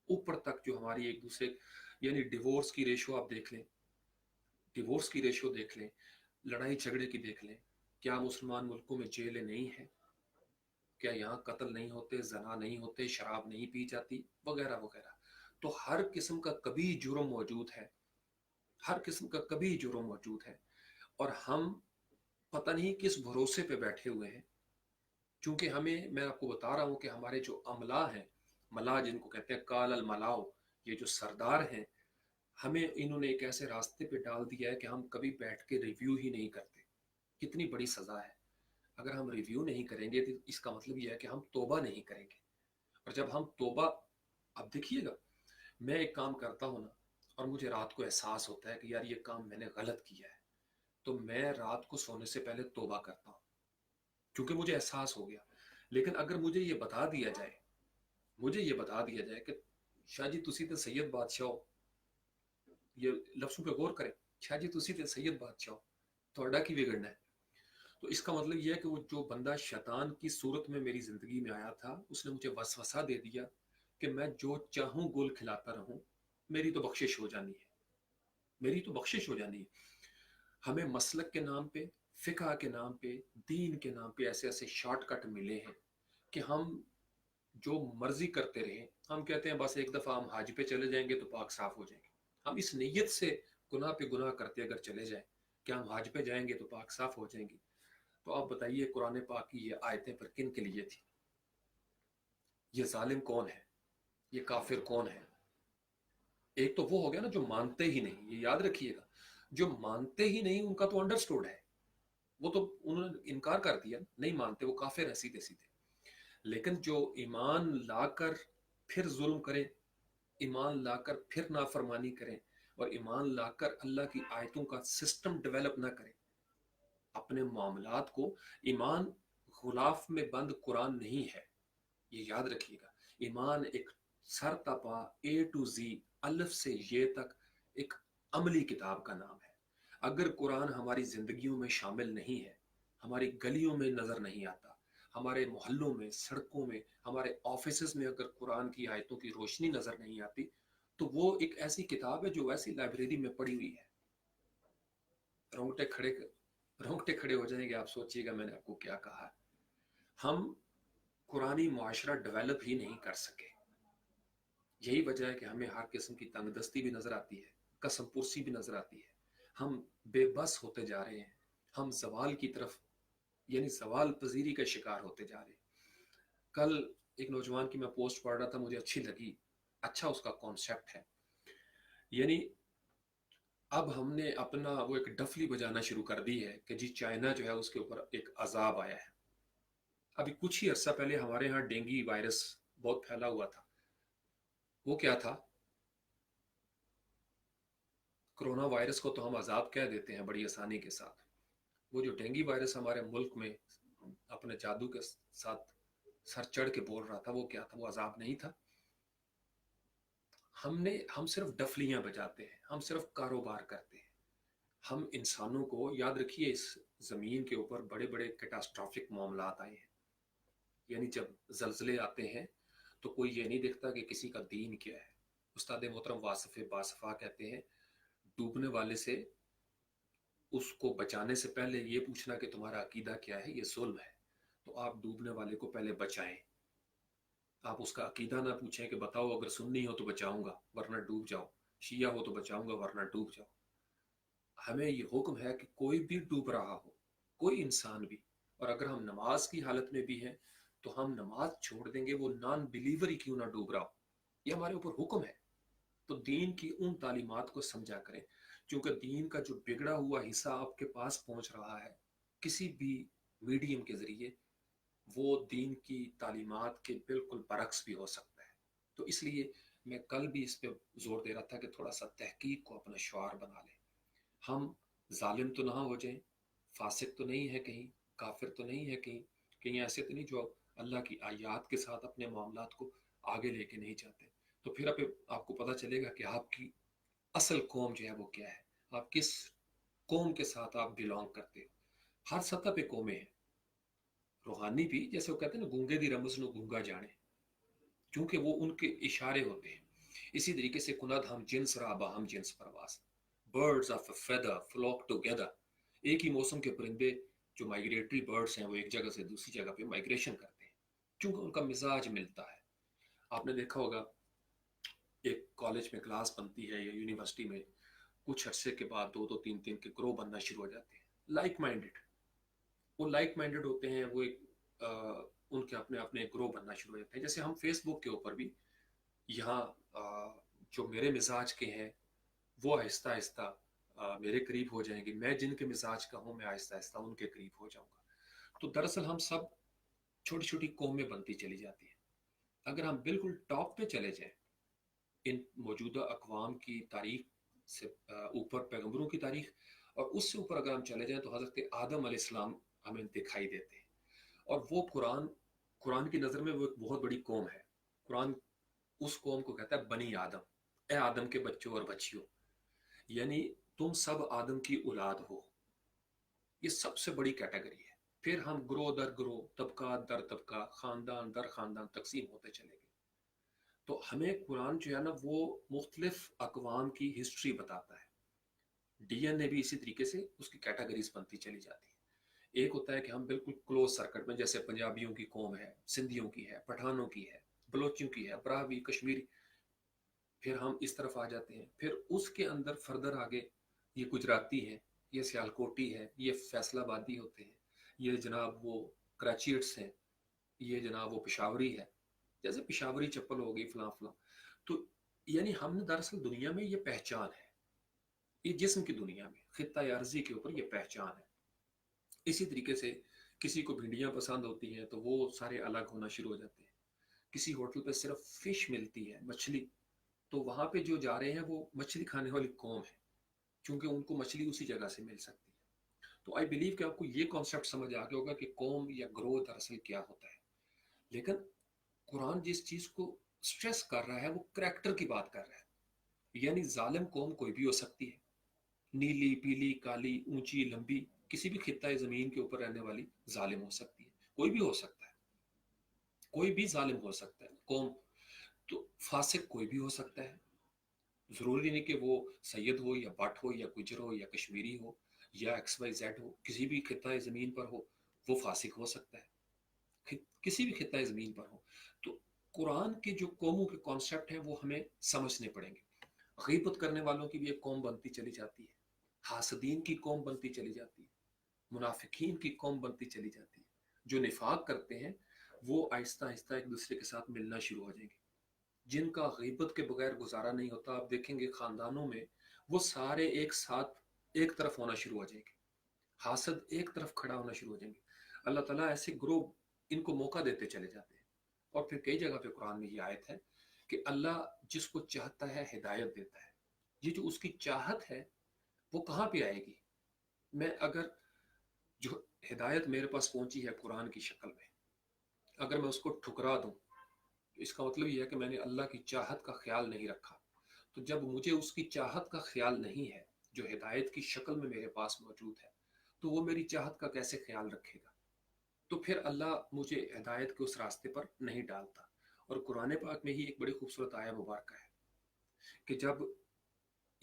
اوپر تک جو ہماری ایک دوسرے، یعنی ڈیورس کی ریشو آپ دیکھ لیں، ڈیورس کی ریشو دیکھ لیں، لڑائی جھگڑے کی دیکھ لیں، کیا مسلمان ملکوں میں جیلیں نہیں ہیں؟ کیا یہاں قتل نہیں ہوتے، زنا نہیں ہوتے، شراب نہیں پی جاتی، وغیرہ وغیرہ؟ تو ہر قسم کا کبھی جرم موجود ہے، ہر قسم کا کبھی جرم موجود ہے، اور ہم پتہ نہیں کس بھروسے پہ بیٹھے ہوئے ہیں، چونکہ ہمیں، میں آپ کو بتا رہا ہوں کہ ہمارے جو عملہ ہیں، ملا جن کو کہتے ہیں، کال الملاؤ، یہ جو سردار ہیں، ہمیں انہوں نے ایک ایسے راستے پہ ڈال دیا ہے کہ ہم کبھی بیٹھ کے ریویو ہی نہیں کرتے۔ کتنی بڑی سزا ہے اگر ہم ریویو نہیں کریں گے، تو اس کا مطلب یہ ہے کہ ہم توبہ نہیں کریں گے، اور جب ہم توبہ، اب دیکھیے گا، میں ایک کام کرتا ہوں نا، اور مجھے رات کو احساس ہوتا ہے کہ یار یہ کام میں نے غلط کیا ہے، تو میں رات کو سونے سے پہلے توبہ کرتا ہوں، کیونکہ مجھے احساس ہو گیا۔ لیکن اگر مجھے یہ بتا دیا جائے، کہ شاہ جی تسی تے سید بادشاہ ہو، یہ لفظوں پہ غور کریں، شاہ جی تسی تے سید بادشاہ ہو، تھوڑا کی بگڑنا ہے؟ تو اس کا مطلب یہ ہے کہ وہ جو بندہ شیطان کی صورت میں میری زندگی میں آیا تھا، اس نے مجھے وسوسہ دے دیا کہ میں جو چاہوں گول کھلاتا رہوں، میری تو بخشش ہو جانی ہے، میری تو بخشش ہو جانی ہے۔ ہمیں مسلک کے نام پہ، فقہ کے نام پہ، دین کے نام پہ ایسے ایسے شارٹ کٹ ملے ہیں کہ ہم جو مرضی کرتے رہیں۔ ہم کہتے ہیں بس ایک دفعہ ہم حج پہ چلے جائیں گے تو پاک صاف ہو جائیں گے، ہم اس نیت سے گناہ پہ گناہ کرتے اگر چلے جائیں کہ ہم حج پہ جائیں گے تو پاک صاف ہو جائیں گے، تو آپ بتائیے قرآن پاک کی یہ آیتیں پر کن کے لیے تھی؟ یہ ظالم کون ہے؟ یہ کافر کون ہے؟ ایک تو وہ ہو گیا نا جو مانتے ہی نہیں، یہ یاد رکھیے گا، جو مانتے ہی نہیں ان کا تو انڈرسٹوڈ ہے، وہ تو انہوں نے انکار کر دیا، نہیں مانتے، وہ کافر ہیں سیدھے سیدھے۔ لیکن جو ایمان لا کر پھر ظلم کریں، ایمان لا کر پھر نافرمانی کریں، اور ایمان لا کر اللہ کی آیتوں کا سسٹم ڈیولپ نہ کریں اپنے معاملات کو، ایمان غلاف میں بند قرآن نہیں ہے، یہ یاد رکھیے گا۔ ایمان ایک سر تپا A to Z الف سے یہ تک ایک عملی کتاب کا نام ہے. اگر قرآن ہماری زندگیوں میں شامل نہیں ہے، ہماری گلیوں میں نظر نہیں آتا، ہمارے محلوں میں، سڑکوں میں، ہمارے آفیسز میں اگر قرآن کی آیتوں کی روشنی نظر نہیں آتی، تو وہ ایک ایسی کتاب ہے جو ویسی لائبریری میں پڑی ہوئی ہے. رونگٹے کھڑے رونگٹے کھڑے ہو جائیں گے. آپ سوچئے گا میں نے آپ کو کیا کہا. ہم قرآنی معاشرہ ڈیولپ ہی نہیں کر سکے. یہی وجہ ہے کہ ہمیں ہر قسم کی تنگ دستی بھی نظر آتی ہے، قسم پرسی بھی نظر آتی ہے. ہم بے بس ہوتے جا رہے ہیں. ہم زوال کی طرف، یعنی زوال پذیری کا شکار ہوتے جا رہے ہیں. کل ایک نوجوان کی میں پوسٹ پڑھ رہا تھا، مجھے اچھی لگی. اچھا اس کا کانسیپٹ ہے. یعنی اب ہم نے اپنا وہ ایک ڈفلی بجانا شروع کر دی ہے کہ جی چائنا جو ہے اس کے اوپر ایک عذاب آیا ہے. ابھی کچھ ہی عرصہ پہلے ہمارے ہاں ڈینگی وائرس بہت پھیلا ہوا تھا. وہ کیا تھا؟ کرونا وائرس کو تو ہم عذاب کہہ دیتے ہیں بڑی آسانی کے ساتھ. وہ جو ڈینگی وائرس ہمارے ملک میں اپنے جادو کے ساتھ سر چڑھ کے بول رہا تھا، وہ کیا تھا؟ وہ عذاب نہیں تھا. ہم صرف ڈفلیاں بجاتے ہیں، ہم صرف کاروبار کرتے ہیں. ہم انسانوں کو یاد رکھیے، اس زمین کے اوپر بڑے بڑے کیٹاسٹرافک معاملات آئے ہیں. یعنی جب زلزلے آتے ہیں تو کوئی یہ نہیں دیکھتا کہ کسی کا دین کیا ہے. استاد محترم واصف باصفا کہتے ہیں ڈوبنے والے سے اس کو بچانے سے پہلے یہ پوچھنا کہ تمہارا عقیدہ کیا ہے، یہ ظلم ہے. تو آپ ڈوبنے والے کو پہلے بچائیں. آپ اس کا عقیدہ نہ پوچھیں کہ بتاؤ اگر سنی ہو تو بچاؤں گا ورنہ ڈوب جاؤ، شیعہ ہو تو بچاؤں گا ورنہ ڈوب جاؤ. ہمیں یہ حکم ہے کہ کوئی بھی ڈوب رہا ہو، کوئی انسان بھی، اور اگر ہم نماز کی حالت میں بھی ہیں تو ہم نماز چھوڑ دیں گے، وہ نان بلیور ہی کیوں نہ ڈوب رہا ہو. یہ ہمارے اوپر حکم ہے. تو دین کی ان تعلیمات کو سمجھا کریں، کیونکہ دین کا جو بگڑا ہوا حصہ آپ کے پاس پہنچ رہا ہے کسی بھی میڈیم کے ذریعے، وہ دین کی تعلیمات کے بالکل برعکس بھی ہو سکتا ہے. تو اس لیے میں کل بھی اس پہ زور دے رہا تھا کہ تھوڑا سا تحقیق کو اپنا شعار بنا لیں. ہم ظالم تو نہ ہو جائیں، فاسق تو نہیں ہے کہیں، کافر تو نہیں ہے کہیں، کہیں ایسے تو نہیں جو اللہ کی آیات کے ساتھ اپنے معاملات کو آگے لے کے نہیں چاہتے. تو پھر آپ کو پتہ چلے گا کہ آپ کی اصل قوم جو ہے وہ کیا ہے، آپ کس قوم کے ساتھ آپ بلانگ کرتے ہو. ہر سطح پہ قومیں ہیں. روحانی بھی، جیسے وہ کہتے ہیں نا گونگے دی رمز نو گونگا جانے، کیونکہ وہ ان کے اشارے ہوتے ہیں. اسی طریقے سے کند ہم جنس را باہم جنس پرواز، birds of a feather flock together. ایک ہی موسم کے پرندے جو مائگریٹری برڈز ہیں وہ ایک جگہ سے دوسری جگہ پہ مائگریشن کرتے ہیں کیونکہ ان کا مزاج ملتا ہے. آپ نے دیکھا ہوگا ایک کالج میں کلاس بنتی ہے یا یونیورسٹی میں، کچھ عرصے کے بعد دو دو تین تین کے گروہ بننا شروع ہو جاتے ہیں. لائک مائنڈڈ، وہ لائک مائنڈڈ ہوتے ہیں، وہ ایک ان کے اپنے اپنے گروہ بننا شروع ہو جاتے ہیں. جیسے ہم فیس بک کے اوپر بھی یہاں جو میرے مزاج کے ہیں وہ آہستہ آہستہ میرے قریب ہو جائیں گے، میں جن کے مزاج کا ہوں میں آہستہ آہستہ ان کے قریب ہو جاؤں گا. تو دراصل ہم سب چھوٹی چھوٹی قومیں بنتی چلی جاتی ہیں. اگر ہم بالکل ٹاپ پہ چلے جائیں ان موجودہ اقوام کی تاریخ سے اوپر پیغمبروں کی تاریخ، اور اس سے اوپر اگر ہم چلے جائیں تو حضرت آدم علیہ السلام ہمیں دکھائی دیتے ہیں. اور وہ قرآن کی نظر میں وہ ایک بہت بڑی قوم ہے. قرآن اس قوم کو کہتا ہے بنی آدم، اے آدم کے بچوں اور بچیوں، یعنی تم سب آدم کی اولاد ہو. یہ سب سے بڑی کیٹیگری ہے. پھر ہم گروہ در گروہ، طبقات در طبقہ، خاندان در خاندان تقسیم ہوتے چلے گئے. تو ہمیں قرآن جو ہے نا وہ مختلف اقوام کی ہسٹری بتاتا ہے. ڈی این اے بھی اسی طریقے سے اس کی کیٹیگریز بنتی چلی جاتی ہیں. ایک ہوتا ہے کہ ہم بالکل کلوز سرکٹ میں، جیسے پنجابیوں کی قوم ہے، سندھیوں کی ہے، پٹھانوں کی ہے، بلوچیوں کی ہے، براہوی، کشمیری. پھر ہم اس طرف آ جاتے ہیں. پھر اس کے اندر فردر آگے یہ گجراتی ہیں، یہ سیالکوٹی ہے، یہ فیصل آبادی ہوتے ہیں، یہ جناب وہ کراچیٹس ہیں، یہ جناب وہ پشاوری ہے، جیسے پشاوری چپل ہو گئی فلاں فلاں. تو یعنی ہم نے دراصل دنیا میں یہ پہچان ہے، یہ جسم کی دنیا میں خطہ عرضی کے اوپر یہ پہچان ہے. اسی طریقے سے کسی کو بھنڈیاں پسند ہوتی ہیں تو وہ سارے الگ ہونا شروع ہو جاتے ہیں. کسی ہوٹل پہ صرف فش ملتی ہے، مچھلی، تو وہاں پہ جو جا رہے ہیں وہ مچھلی کھانے والی قوم ہے، کیونکہ ان کو مچھلی اسی جگہ سے مل سکتی ہے. تو آئی بلیو کہ آپ کو یہ کانسیپٹ سمجھ آ گیا ہوگا کہ قوم یا گروہ دراصل کیا ہوتا ہے. لیکن قرآن جس چیز کو سٹریس کر رہا ہے وہ کریکٹر کی بات کر رہا ہے. यानी जालिम कौम कोई भी हो सकती है, नीली पीली काली ऊंची लंबी, किसी भी खित्ता जमीन के ऊपर रहने वाली जालिम हो सकती है, कोई भी हो सकता है, कोई भी जालिम हो सकता है कौम। तो फासिक कोई भी हो सकता है, जरूरी नहीं कि वो सैयद हो या भट्ट हो या गुजर हो या कश्मीरी हो या एक्स वाई जेड हो, किसी भी खित्ता ज़मीन पर हो वो फासिक हो सकता है, किसी भी खित्ता ज़मीन पर हो। तो कुरान के जो कौमों के कॉन्सेप्ट हैं वो हमें समझने पड़ेंगे। गीबत करने वालों की भी एक कौम बनती चली जाती है, हासदीन की कौम बनती चली जाती है, मुनाफिकीन की कौम बनती चली जाती है। जो निफाक करते हैं वो आहिस्ता आहिस्ता एक दूसरे के साथ मिलना शुरू हो जाएंगे। जिनका गीबत के बगैर गुजारा नहीं होता, आप देखेंगे खानदानों में वो सारे एक साथ एक तरफ होना शुरू हो जाएंगे, हासद एक तरफ खड़ा होना शुरू हो जाएंगे। अल्लाह ताला ऐसे ग्रोह इनको मौका देते चले जाते हैं। और फिर कई जगह पे कुरान में ये आयत है कि अल्लाह जिसको चाहता है हिदायत देता है। ये जो उसकी चाहत है वो कहाँ पे आएगी? मैं अगर जो हिदायत मेरे पास पहुंची है कुरान की शक्ल में, अगर मैं उसको ठुकरा दूं तो इसका मतलब ये है कि मैंने अल्लाह की चाहत का ख्याल नहीं रखा। तो जब मुझे उसकी चाहत का ख्याल नहीं है जो हिदायत की शक्ल में मेरे पास मौजूद है, तो वो मेरी चाहत का कैसे ख्याल रखेगा? तो फिर अल्लाह मुझे हिदायत के उस रास्ते पर नहीं डालता। और कुरान पाक में ही एक बड़ी खूबसूरत आया मुबारक है कि जब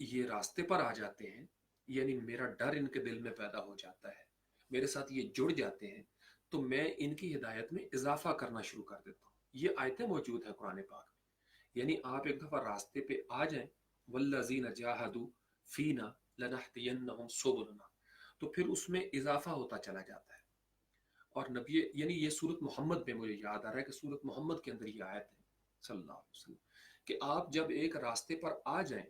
ये रास्ते पर आ जाते हैं, यानी मेरा डर इनके दिल में पैदा हो जाता है, मेरे साथ ये जुड़ जाते हैं, तो मैं इनकी हिदायत में इजाफा करना शुरू कर देता हूँ। ये आयतें मौजूद हैं कुरान पाक में। यानी आप एक दफ़ा रास्ते पे आ जाएं, वल्लज़ीना जाहदू फीना लनहदियन्नहुम सुबुलना, तो फिर उसमें इजाफा होता चला जाता है। और नबी, यानी ये सूरत मोहम्मद में मुझे याद आ रहा है कि सूरत मोहम्मद के अंदर ये आयत है सल्लल्लाहु अलैहि वसल्लम, कि आप जब एक रास्ते पर आ जाएं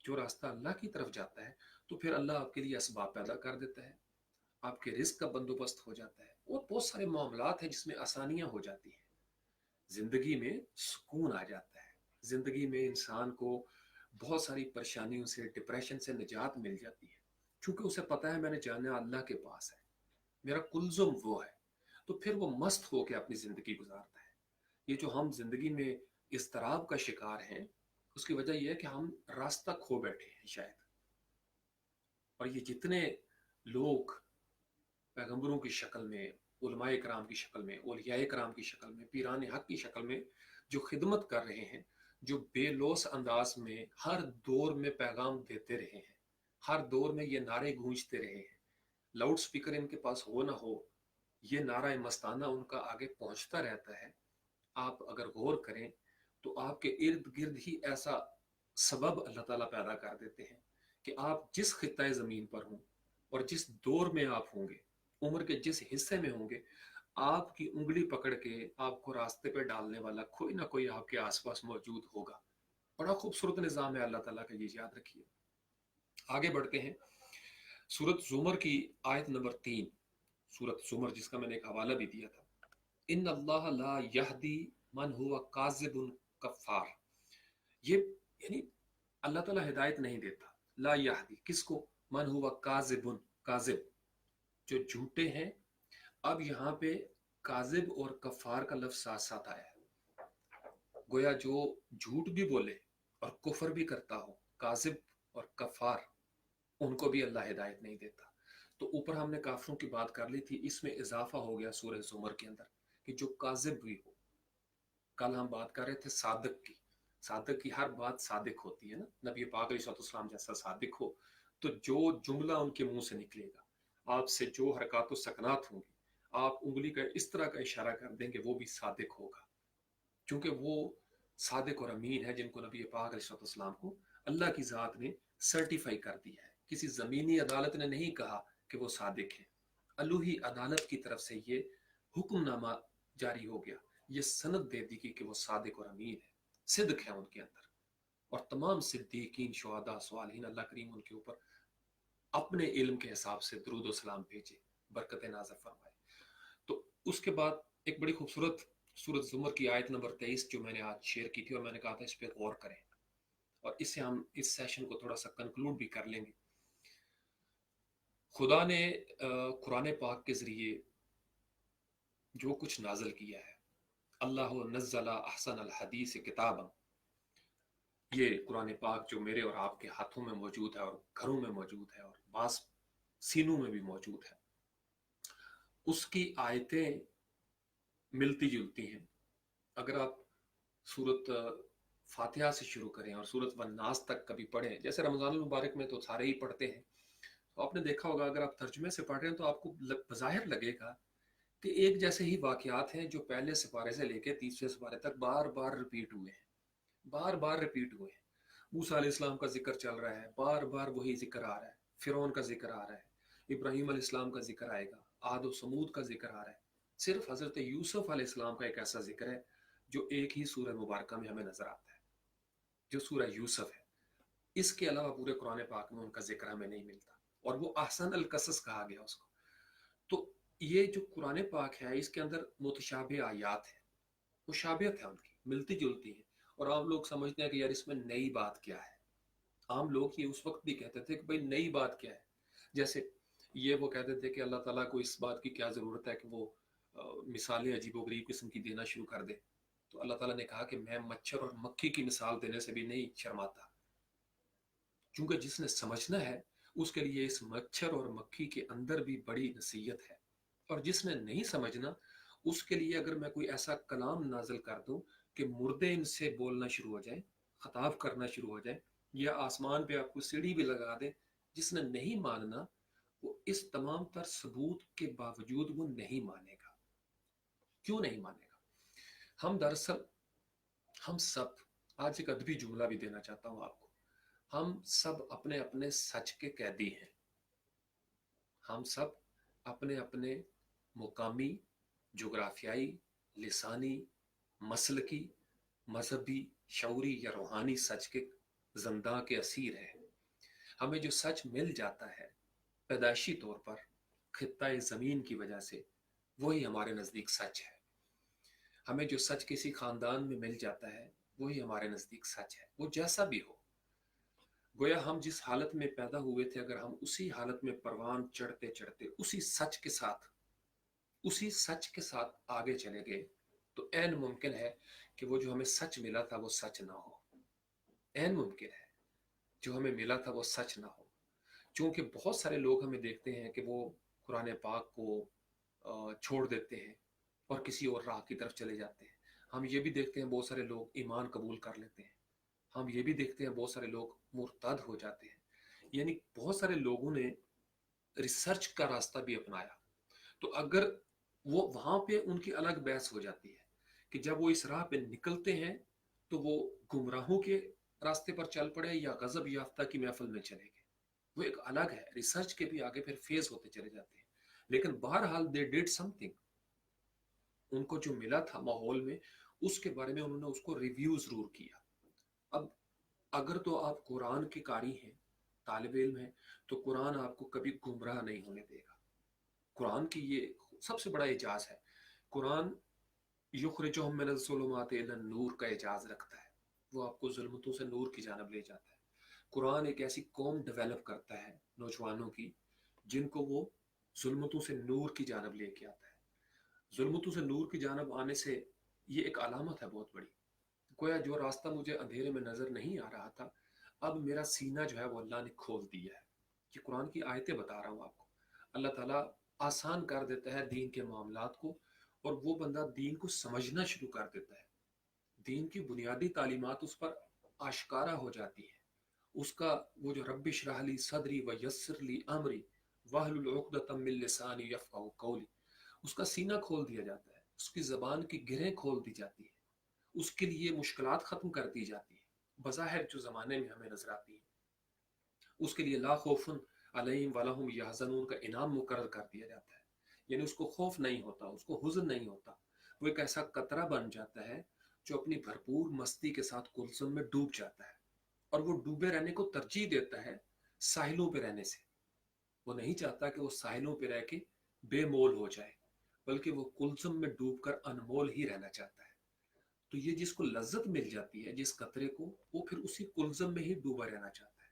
जो रास्ता अल्लाह की तरफ जाता है, तो फिर अल्लाह आपके लिए असबाब पैदा कर देता है, आपके रिस्क का बंदोबस्त हो जाता है और बहुत सारे मामलात हैं जिसमें आसानियां हो जाती हैं, जिंदगी में सुकून आ जाता है, जिंदगी में इंसान को बहुत सारी परेशानियों से डिप्रेशन से निजात मिल जाती है, क्योंकि उसे पता है मैंने जाना अल्लाह के पास है, मेरा कुलजुम वो है। तो फिर वो मस्त होकर अपनी जिंदगी गुजारता है। ये जो हम जिंदगी में इस्तराब का शिकार हैं, उसकी वजह यह है कि हम रास्ता खो बैठे हैं शायद। और ये जितने लोग पैगंबरों की शक्ल में, उलमाए कराम की शक्ल में, औलियाए कराम की शक्ल में, पीरान हक की शक्ल में जो खिदमत कर रहे हैं, जो बेलौस अंदाज में हर दौर में पैगाम देते रहे हैं, हर दौर में ये नारे गूंजते रहे हैं, लाउड स्पीकर इनके पास हो ना हो, ये नारा मस्ताना उनका आगे पहुंचता रहता है। आप अगर गौर करें तो आपके इर्द गिर्द ही ऐसा सबब अल्लाह ताला पैदा कर देते हैं कि आप जिस खित्ता ज़मीन पर हों और जिस दौर में आप होंगे, उम्र के जिस हिस्से में होंगे, आपकी उंगली पकड़ के आपको रास्ते पे डालने वाला कोई ना कोई आपके आसपास मौजूद होगा। बड़ा खूबसूरत निज़ाम है अल्लाह ताला का, ये याद रखिए। आगे बढ़ते हैं, सूरत जुमर की आयत नंबर 3, सूरत जुमर जिसका मैंने एक हवाला भी दिया था, इन अल्लाह ला यहदी मन हुआ काजिबुन कफ़ार। ये यानी अल्लाह ताला हिदायत नहीं देता, ला यहदी किसको? मन हुआ काजिबुन, काजिब जो झूठे हैं। अब यहाँ पे काजिब और कफ़ार का लफ्ज साथ साथ आया है, गोया जो झूठ भी बोले और कुफर भी करता हो, काजिब और कफ़ार, उनको भी अल्लाह हिदायत नहीं देता। तो ऊपर हमने काफरों की बात कर ली थी, इसमें इजाफा हो गया सूरह जुमर के अंदर कि जो काजिब भी हो। कल हम बात कर रहे थे सादिक की, सादिक की हर बात सादिक होती है ना, नबी पाक अलैहिस्सलाम जैसा सादिक हो तो जो जुमला उनके मुंह से निकलेगा, आपसे जो हरकत सकनात होंगी, आप उंगली का इस तरह का इशारा कर देंगे, वो भी सादिक होगा, क्योंकि वो सादिक और अमीन है जिनको नबी पाक अलैहिस्सलाम को अल्लाह की ज़ात ने सर्टिफाई कर दिया है। किसी ज़मीनी अदालत ने नहीं कहा कि वो सादिक है, अलूही अदालत की तरफ से ये हुक्मनामा जारी हो गया, ये सनद दे दी कि वो सादिक और अमीन है, सिद्क है उनके अंदर। और तमाम सिद्दीकीन, शुहदा, स्वालिहीन, अल्लाह करीम उनके ऊपर अपने इल्म के हिसाब से दुरूद व सलाम भेजे, बरकत नाज़र फरमाए। तो उसके बाद एक बड़ी खूबसूरत सूरत जुमर की आयत नंबर 23 जो मैंने आज शेयर की थी और मैंने कहा था इस पर गौर करें, और इससे हम इस सेशन को थोड़ा सा कंक्लूड भी कर लेंगे। खुदा ने कुरान पाक के ज़रिए जो कुछ नाजल किया है, अल्लाह नज़्ज़ला अहसन अल हदीस किताबा, یہ قرآن پاک جو میرے اور آپ کے ہاتھوں میں موجود ہے اور گھروں میں موجود ہے اور بعض سینوں میں بھی موجود ہے، اس کی آیتیں ملتی جلتی ہیں۔ اگر آپ سورت فاتحہ سے شروع کریں اور سورت والناس تک کبھی پڑھیں، جیسے رمضان المبارک میں تو سارے ہی پڑھتے ہیں، تو آپ نے دیکھا ہوگا اگر آپ ترجمے سے پڑھ رہے ہیں تو آپ کو بظاہر لگے گا کہ ایک جیسے ہی واقعات ہیں جو پہلے سپارے سے لے کے تیسرے سپارے تک بار بار ریپیٹ ہوئے ہیں، بار بار ریپیٹ ہوئے ہیں۔ موسیٰ علیہ السلام کا ذکر چل رہا ہے، بار بار وہی ذکر آ رہا ہے، فرعون کا ذکر آ رہا ہے، ابراہیم علیہ السلام کا ذکر آئے گا، عاد و سمود کا ذکر آ رہا ہے۔ صرف حضرت یوسف علیہ السلام کا ایک ایسا ذکر ہے جو ایک ہی سورہ مبارکہ میں ہمیں نظر آتا ہے، جو سورہ یوسف ہے۔ اس کے علاوہ پورے قرآن پاک میں ان کا ذکر ہمیں نہیں ملتا، اور وہ احسن القصص کہا گیا اس کو۔ تو یہ جو قرآن پاک ہے اس کے اندر متشابہ آیات ہیں، مشابہت ہے ان کی، ملتی جلتی ہیں، اور عام لوگ سمجھتے ہیں کہ یار اس میں نئی بات کیا ہے۔ عام لوگ یہ اس وقت بھی کہتے تھے کہ بھئی نئی بات کیا ہے، جیسے یہ وہ کہتے تھے کہ اللہ تعالیٰ کو اس بات کی کیا ضرورت ہے کہ وہ مثالیں عجیب و غریب قسم کی دینا شروع کر دے۔ تو اللہ تعالیٰ نے کہا کہ میں مچھر اور مکھی کی مثال دینے سے بھی نہیں شرماتا، کیونکہ جس نے سمجھنا ہے اس کے لیے اس مچھر اور مکھی کے اندر بھی بڑی نصیحت ہے، اور جس نے نہیں سمجھنا اس کے لیے اگر میں کوئی ایسا کلام نازل کر دوں کہ مردے ان سے بولنا شروع ہو جائیں، خطاب کرنا شروع ہو جائیں، یا آسمان پہ آپ کو سیڑھی بھی لگا دیں، جس نے نہیں ماننا وہ اس تمام تر ثبوت کے باوجود وہ نہیں مانے گا۔ کیوں نہیں مانے گا؟ دراصل ہم سب، آج ایک ادبی جملہ بھی دینا چاہتا ہوں آپ کو، ہم سب اپنے اپنے سچ کے قیدی ہیں۔ ہم سب اپنے اپنے مقامی، جغرافیائی، لسانی، مسلکی، مذہبی، شعوری یا روحانی سچ کے زنداں کے اسیر ہیں۔ ہمیں جو سچ مل جاتا ہے پیدائشی طور پر خطۂ زمین کی وجہ سے، وہی ہمارے نزدیک سچ ہے۔ ہمیں جو سچ کسی خاندان میں مل جاتا ہے وہی ہمارے نزدیک سچ ہے، وہ جیسا بھی ہو۔ گویا ہم جس حالت میں پیدا ہوئے تھے اگر ہم اسی حالت میں پروان چڑھتے چڑھتے اسی سچ کے ساتھ آگے چلے گئے تو عین ممکن ہے کہ وہ جو ہمیں سچ ملا تھا وہ سچ نہ ہو۔ عین ممکن ہے جو ہمیں ملا تھا وہ سچ نہ ہو، چونکہ بہت سارے لوگ ہمیں دیکھتے ہیں کہ وہ قرآن پاک کو چھوڑ دیتے ہیں اور کسی اور راہ کی طرف چلے جاتے ہیں۔ ہم یہ بھی دیکھتے ہیں بہت سارے لوگ ایمان قبول کر لیتے ہیں۔ ہم یہ بھی دیکھتے ہیں بہت سارے لوگ مرتد ہو جاتے ہیں۔ یعنی بہت سارے لوگوں نے ریسرچ کا راستہ بھی اپنایا، تو اگر وہ وہاں پہ ان کی الگ بحث ہو جاتی ہے کہ جب وہ اس راہ پہ نکلتے ہیں تو وہ گمراہوں کے راستے پر چل پڑے یا غضب یافتہ کی محفل میں چلے گئے، وہ ایک الگ ہے۔ ریسرچ کے بھی آگے پھر فیز ہوتے چلے جاتے ہیں، لیکن بہرحال دے ڈیڈ سم تھنگ۔ ان کو جو ملا تھا ماحول میں اس کے بارے میں انہوں نے اس کو ریویو ضرور کیا۔ اب اگر تو آپ قرآن کے قاری ہیں، طالب علم ہیں، تو قرآن آپ کو کبھی گمراہ نہیں ہونے دے گا۔ قرآن کی یہ سب سے بڑا اعجاز ہے۔ قرآن یخرجہم من الظلمات الی النور کا اعجاز رکھتا ہے، وہ آپ کو ظلمتوں سے نور کی جانب لے جاتا ہے۔ قرآن ایک ایسی قوم ڈیولپ کرتا ہے نوجوانوں کی جن کو وہ ظلمتوں سے نور کی جانب لے کے آتا ہے۔ ظلمتوں سے نور کی جانب آنے سے یہ ایک علامت ہے بہت بڑی، گویا جو راستہ مجھے اندھیرے میں نظر نہیں آ رہا تھا اب میرا سینہ جو ہے وہ اللہ نے کھول دیا ہے۔ یہ قرآن کی آیتیں بتا رہا ہوں آپ کو۔ اللہ تعالیٰ آسان کر دیتا ہے دین کے معاملات کو، اور وہ بندہ دین کو سمجھنا شروع کر دیتا ہے، دین کی بنیادی تعلیمات اس پر آشکارا ہو جاتی ہیں۔ اس کا وہ جو رب اشرح لی صدری ویسر لی امری واحلل عقدۃ من لسانی یفقہوا قولی، اس کا سینہ کھول دیا جاتا ہے، اس کی زبان کی گرہیں کھول دی جاتی ہیں، اس کے لیے مشکلات ختم کر دی جاتی ہیں بظاہر جو زمانے میں ہمیں نظر آتی ہیں۔ اس کے لیے لا خوف علیہم ولا هم یحزنون کا انعام مقرر کر دیا جاتا ہے، یعنی اس کو خوف نہیں ہوتا، اس کو حزن نہیں ہوتا۔ وہ ایک ایسا قطرہ بن جاتا ہے جو اپنی بھرپور مستی کے ساتھ کلثم میں ڈوب جاتا ہے، اور وہ ڈوبے رہنے کو ترجیح دیتا ہے ساحلوں پہ رہنے سے۔ وہ نہیں چاہتا کہ وہ ساحلوں پہ رہ کے بے مول ہو جائے، بلکہ وہ کلثم میں ڈوب کر انمول ہی رہنا چاہتا ہے۔ تو یہ جس کو لذت مل جاتی ہے جس قطرے کو، وہ پھر اسی کلزم میں ہی ڈوبا رہنا چاہتا ہے،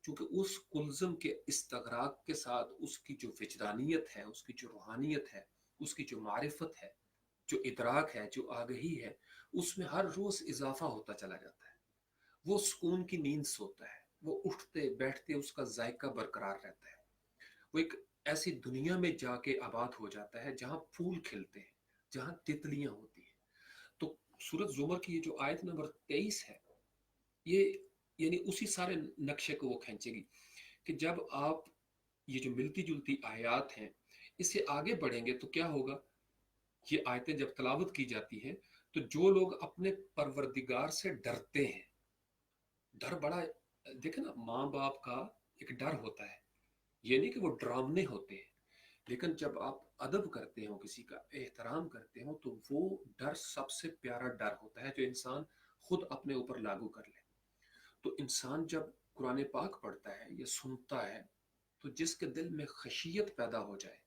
کیونکہ اس کلزم کے استغراق کے ساتھ اس کی جو وجدانیت ہے، اس کی جو روحانیت ہے، اس کی جو معرفت ہے، جو ادراک ہے، جو آگہی ہے، اس میں ہر روز اضافہ ہوتا چلا جاتا ہے۔ वो सुकून की नींद सोता है, वो उठते बैठते उसका जायका बरकरार रहता है, वो एक ऐसी दुनिया में जाके आबाद हो जाता है जहाँ फूल खिलते हैं, जहाँ तितलियां होती हैं। तो सूरत जुमर की ये जो आयत नंबर 23 है, ये यानी उसी सारे नक्शे को वो खींचेगी कि जब आप ये जो मिलती जुलती आयत हैं इससे आगे बढ़ेंगे तो क्या होगा। ये आयतें जब तलावत की जाती हैं तो जो लोग अपने परवरदिगार से डरते हैं, डर बड़ा, देखे ना, माँ बाप का एक डर होता है, ये नहीं कि वो डरावने होते हैं, लेकिन जब आप अदब करते हो, किसी का एहतराम करते हो, तो वो डर सबसे प्यारा डर होता है जो इंसान खुद अपने ऊपर लागू कर ले। तो इंसान जब कुरान पाक पढ़ता है या सुनता है, तो जिसके दिल में खशियत पैदा हो जाए,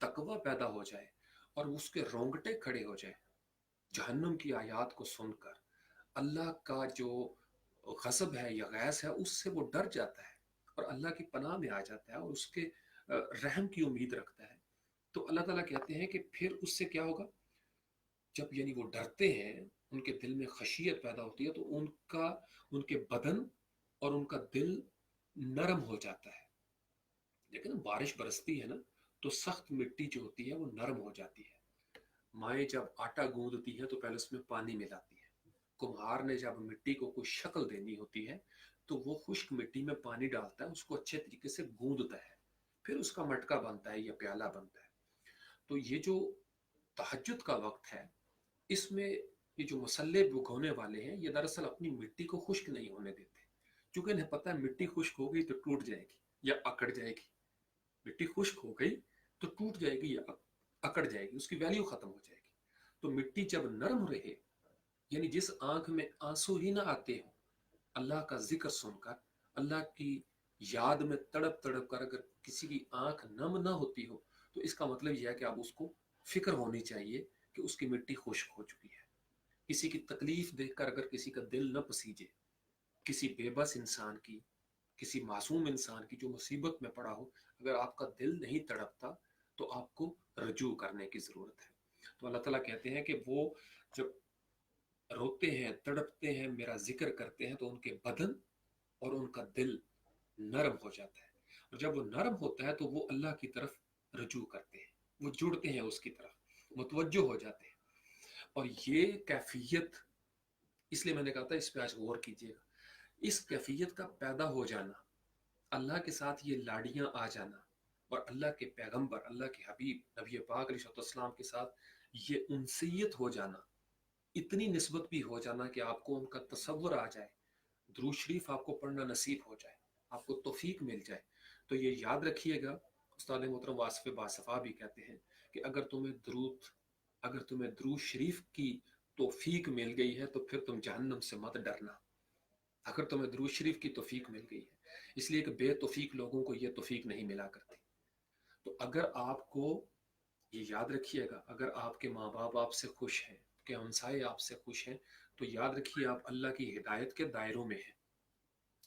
तकवा पैदा हो जाए और उसके रोंगटे खड़े हो जाए जहन्नुम की आयात को सुनकर, अल्लाह का जो गज़ब है या गैस है उससे वो डर जाता है और अल्लाह की पनाह में आ जाता है और उसके रहम की उम्मीद रखता है। तो अल्लाह ताला कहते हैं कि फिर उससे क्या होगा, जब यानी वो डरते हैं, उनके दिल में खशियत पैदा होती है, तो उनका, उनके बदन और उनका दिल नरम हो जाता है। लेकिन बारिश बरसती है ना, तो सख्त मिट्टी जो होती है वो नरम हो जाती है। माएँ जब आटा गूंदती है तो पहले उसमें पानी मिलाती है। कुम्हार ने जब मिट्टी को कोई शक्ल देनी होती है तो वो खुश्क मिट्टी में पानी डालता है, उसको अच्छे तरीके से गूंदता है, फिर उसका मटका बनता है या प्याला बनता है। तो ये जो तहज्जुद का वक्त है, इसमें ये जो मसल्ले भिगोने वाले हैं ये दरअसल अपनी मिट्टी को खुश्क नहीं होने देते, क्योंकि इन्हें पता है मिट्टी खुश्क हो गई तो टूट जाएगी या अकड़ जाएगी। मिट्टी खुश्क हो गई तो टूट जाएगी या अकड़ जाएगी, उसकी वैल्यू खत्म हो जाएगी। तो मिट्टी जब नरम रहे, यानी जिस आंख में आंसू ही ना आते हो अल्लाह का जिक्र सुनकर, अल्लाह की याद में तड़प तड़प कर अगर किसी की आंख नम ना होती हो, तो इसका मतलब यह है कि अब उसको फिक्र होनी चाहिए कि उसकी मिट्टी खुश्क हो चुकी है। किसी की तकलीफ देखकर अगर किसी का दिल न पसीजे, किसी बेबस इंसान की, किसी मासूम इंसान की जो मुसीबत में पड़ा हो, अगर आपका दिल नहीं तड़पता तो आपको रजू करने की ज़रूरत है। तो अल्लाह ताला कहते हैं कि वो जब रोते हैं, तड़पते हैं, मेरा जिक्र करते हैं, तो उनके बदन और उनका दिल नरम हो जाता है। और जब वो नरम होता है तो वो अल्लाह की तरफ रजू करते हैं, वो जुड़ते हैं उसकी तरफ, मुतवज्जो हो जाते हैं। और ये कैफियत, इसलिए मैंने कहा था इस पे आज गौर कीजिएगा, इस कैफियत का पैदा हो जाना, अल्लाह के साथ ये लाड़ियां आ जाना और अल्लाह के पैगंबर, अल्लाह के हबीब नबी पाक अलैहिस्सलाम के साथ ये उनसियत हो जाना, इतनी निस्बत भी हो जाना कि आपको उनका तसव्वुर आ जाए, दुरूद शरीफ आपको पढ़ना नसीब हो जाए, आपको तौफीक मिल जाए। तो ये याद रखिएगा, उस्ताद मोहतरम वासिफ बासफ़ा भी कहते हैं कि अगर तुम्हें दुरूद शरीफ की तौफीक मिल गई है तो फिर तुम जहन्नम से मत डरना, अगर तुम्हें दुरूद शरीफ की तौफीक मिल गई है। इसलिए कि बेतौफीक लोगों को ये तौफीक नहीं मिला करती। तो अगर आपको, ये याद रखिएगा, अगर आपके माँ बाप आपसे खुश हैं, आपके हमसाए आपसे खुश हैं, तो याद रखिए आप अल्लाह की हिदायत के दायरों में हैं।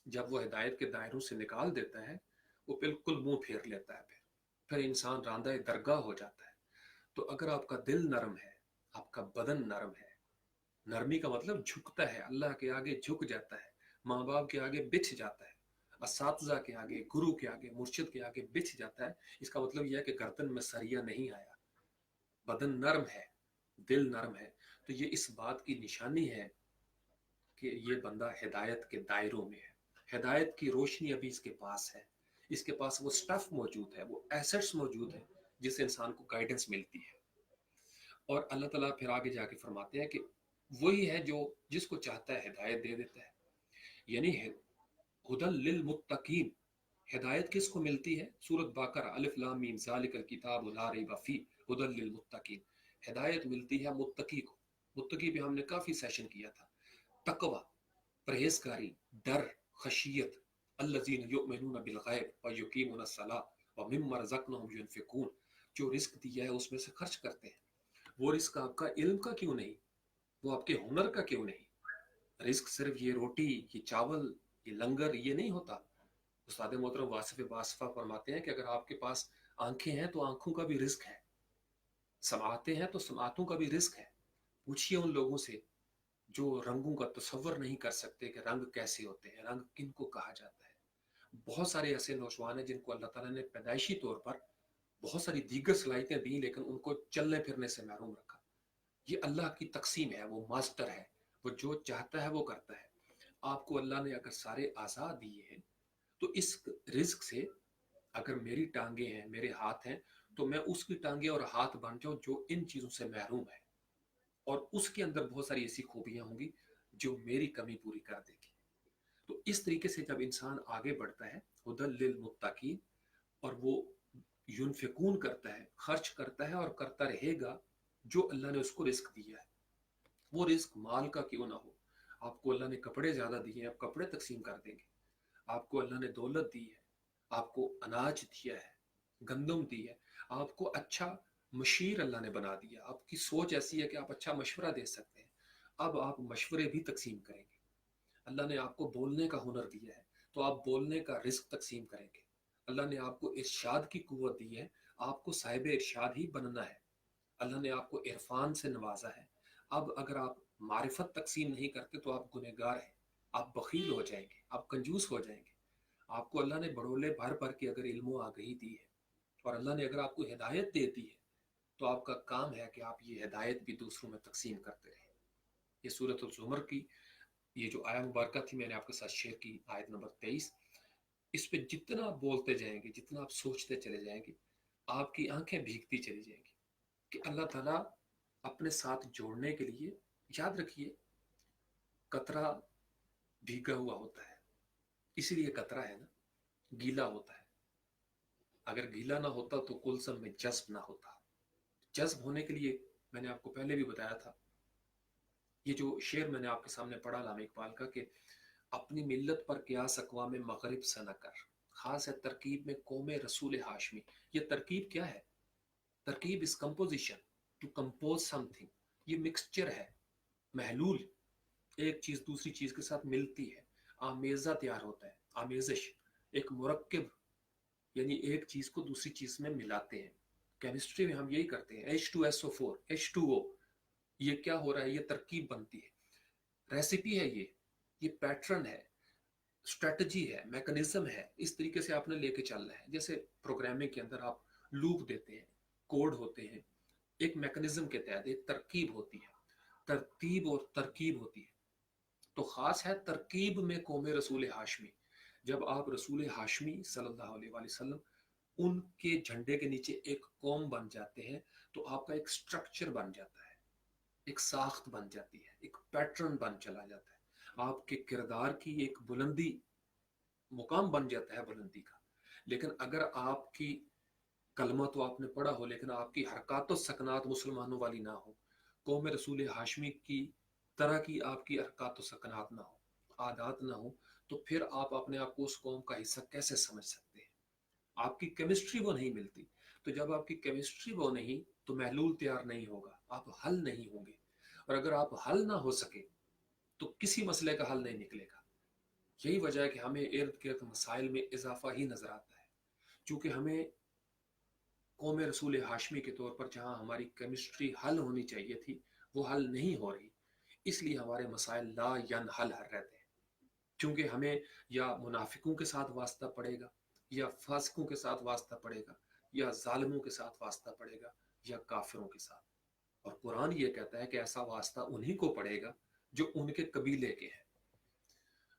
जब वो हिदायत के दायरों से निकाल देता है, वो बिल्कुल मुंह फेर लेता है, फिर इंसान रांदा दरगाह हो जाता है। तो अगर आपका दिल नरम है, आपका बदन नरम है, नरमी का मतलब झुकता है, अल्लाह के आगे झुक जाता है, माँ बाप के आगे बिछ जाता है, असातिज़ा के आगे, गुरु के आगे, मुर्शिद के आगे बिछ जाता है, इसका मतलब यह है कि गर्दन में सरिया नहीं आया, बदन नरम है, दिल नरम है। तो ये इस बात की निशानी है कि ये बंदा हिदायत के दायरों में है, हिदायत की रोशनी अभी इसके पास है, इसके पास वो स्टफ मौजूद है, वो एसेट्स मौजूद है जिससे इंसान को गाइडेंस मिलती है। और अल्लाह ताला फिर आगे जाके फरमाते हैं कि वही है जो जिसको चाहता है हिदायत दे देता है, यानी हुदल लिल मुत्तकीन। हिदायत किसको मिलती है? सूरत बाकरा अलिफ लाम मीम ज़ालिकल किताबु ला रैब फी हुदल लिल मुत्तकीन। हिदायत मिलती है मुत्तकी को। मुत्तकी पे हमने काफी सेशन किया था। तकवा, परहेजगारी, डर, खशियत, अल्लज़ीन युमिनून बिल गैब व युकीमून अस्सलाह व मिम्मा रज़क़नाहुम युनफिकून। जो रिस्क दिया है उसमें से खर्च करते हैं। वो रिस्क आपका इल्म का क्यों नहीं, वो आपके हुनर का क्यों नहीं? रिस्क सिर्फ ये रोटी, ये चावल, ये लंगर, ये नहीं होता। उस्ताद मोहतरम वासिफ बासफा फरमाते हैं कि अगर आपके पास आंखें हैं तो आंखों का भी रिस्क है, समाते हैं तो समातों का भी रिस्क है। पूछिए उन लोगों से जो रंगों का तसव्वुर नहीं कर सकते कि रंग कैसे होते हैं, रंग किन को कहा जाता है। बहुत सारे ऐसे नौजवान हैं जिनको अल्लाह ताला ने पैदाइशी तौर पर बहुत सारी दीगर सलाहियतें दी, लेकिन उनको चलने फिरने से महरूम रखा। ये अल्लाह की तकसीम है, वो मास्टर है, वो जो चाहता है वो करता है। आपको अल्लाह ने अगर सारे आज़ाद दिए हैं, तो इस रिस्क से, अगर मेरी टांगे हैं, मेरे हाथ हैं, तो मैं उसकी टांगे और हाथ बन जाऊं जो इन चीज़ों से महरूम है, और उसके अंदर बहुत सारी ऐसी खूबियां होंगी जो मेरी कमी पूरी कर देगी। तो इस तरीके से जब इंसान आगे बढ़ता है, हुदल लिल मुत्तकीन, और वो युनफिकून करता है, खर्च करता है और करता रहेगा जो अल्लाह ने उसको रिस्क दिया है। वो रिस्क माल का क्यों ना हो। आपको अल्लाह ने कपड़े ज्यादा दिए हैं, आप कपड़े तकसीम कर देंगे। आपको अल्लाह ने दौलत दी है, आपको अनाज दिया है, गंदम दी है, आपको अच्छा मशीर अल्लाह ने बना दिया, आपकी सोच ऐसी है कि आप अच्छा मशवरा दे सकते हैं। अब आप मशवरे भी तकसीम करेंगे। अल्लाह ने आपको बोलने का हुनर दिया है, तो आप बोलने का रिस्क तकसीम करेंगे। अल्लाह ने आपको इरशाद की कुव्वत दी है, आपको साहिब इरशाद ही बनना है। अल्लाह ने आपको इरफान से नवाजा है। अब अगर आप मारिफत तकसीम नहीं करते तो आप गुनहगार हैं, आप बखील हो जाएंगे, आप कंजूस हो जाएंगे। आपको अल्लाह ने बड़ोले भर भर के अगर इल्मो आगही दी है, और अल्लाह ने अगर आपको हिदायत दे दी है, तो आपका काम है कि आप ये हिदायत भी दूसरों में तकसीम करते रहें। ये सूरत ज़ुमर की ये जो आया मुबारक थी, मैंने आपके साथ शेयर की, आयत नंबर 23। इस पे जितना आप बोलते जाएंगे, जितना आप सोचते चले जाएंगे, आपकी आंखें भीगती चली जाएंगी कि अल्लाह ताला अपने साथ जोड़ने के लिए, याद रखिए, कतरा भीगा हुआ होता है, इसीलिए कतरा है ना, गीला होता है। अगर गीला ना होता तो कुलसम में जज्ब ना होता। जज्ब होने के लिए, मैंने आपको पहले भी बताया था, ये जो शेर मैंने आपके सामने पढ़ा लामा इकबाल का, कि अपनी मिल्लत पर कियास अक़वाम मगरिब से न कर, खास है तरकीब में कौम रसूल हाशमी। ये तरकीब क्या है? तरकीब is composition, to compose something. ये मिक्सचर है, महलूल, एक चीज दूसरी चीज के साथ मिलती है, आमेजा तैयार होता है, आमेजिश, एक मुरक्किब, यानी एक चीज को दूसरी चीज में मिलाते हैं। केमिस्ट्री में हम यही करते हैं, H2SO4 H2O, ये क्या हो रहा है? ये तरकीब बनती है, रेसिपी है, ये पैटर्न है, स्ट्रेटजी है, मैकेनिज्म है। इस तरीके से आपने लेके चलना है। जैसे प्रोग्रामिंग के अंदर आप लूप देते हैं, कोड होते हैं, एक मैकेनिज्म के तहत एक तरकीब होती है, तरतीब और तरकीब होती है। तो खास है तरकीब में कौम रसूल हाशमी। जब आप रसूल हाशमी सल्लल्लाहु अलैहि वसल्लम, उनके झंडे के नीचे एक कौम बन जाते हैं, तो आपका एक स्ट्रक्चर बन जाता है, एक साख्त बन जाती है, एक पैटर्न बन चला जाता है, आपके किरदार की एक बुलंदी, मुकाम बन जाता है बुलंदी का। लेकिन अगर आपकी कलमा तो आपने पढ़ा हो, लेकिन आपकी हरकत सकनात मुसलमानों वाली ना हो, कौम रसूल हाशमी की तरह की आपकी हरकत सकनात ना हो, आदात ना हो, तो फिर आप अपने आप को उस कौम का हिस्सा कैसे समझ सकते हैं? आपकी केमिस्ट्री वो नहीं मिलती। तो जब आपकी केमिस्ट्री वो नहीं, तो महलूल तैयार नहीं होगा, आप हल नहीं होंगे। और अगर आप हल ना हो सके, तो किसी मसले का हल नहीं निकलेगा। यही वजह है कि हमें इर्द गिर्द मसाइल में इजाफा ही नजर आता है, क्योंकि हमें कौम रसूल हाशमी के तौर पर जहाँ हमारी केमिस्ट्री हल होनी चाहिए थी, वो हल नहीं हो रही। इसलिए हमारे मसाइल ला यन हल हर रहते हैं, क्योंकि हमें या मुनाफिकों के साथ वास्ता पड़ेगा, या फासिकों के साथ वास्ता पड़ेगा, या जालिमों के साथ वास्ता पड़ेगा, या काफिरों के साथ। और कुरान ये कहता है कि ऐसा वास्ता उन्हीं को पड़ेगा जो उनके कबीले के हैं।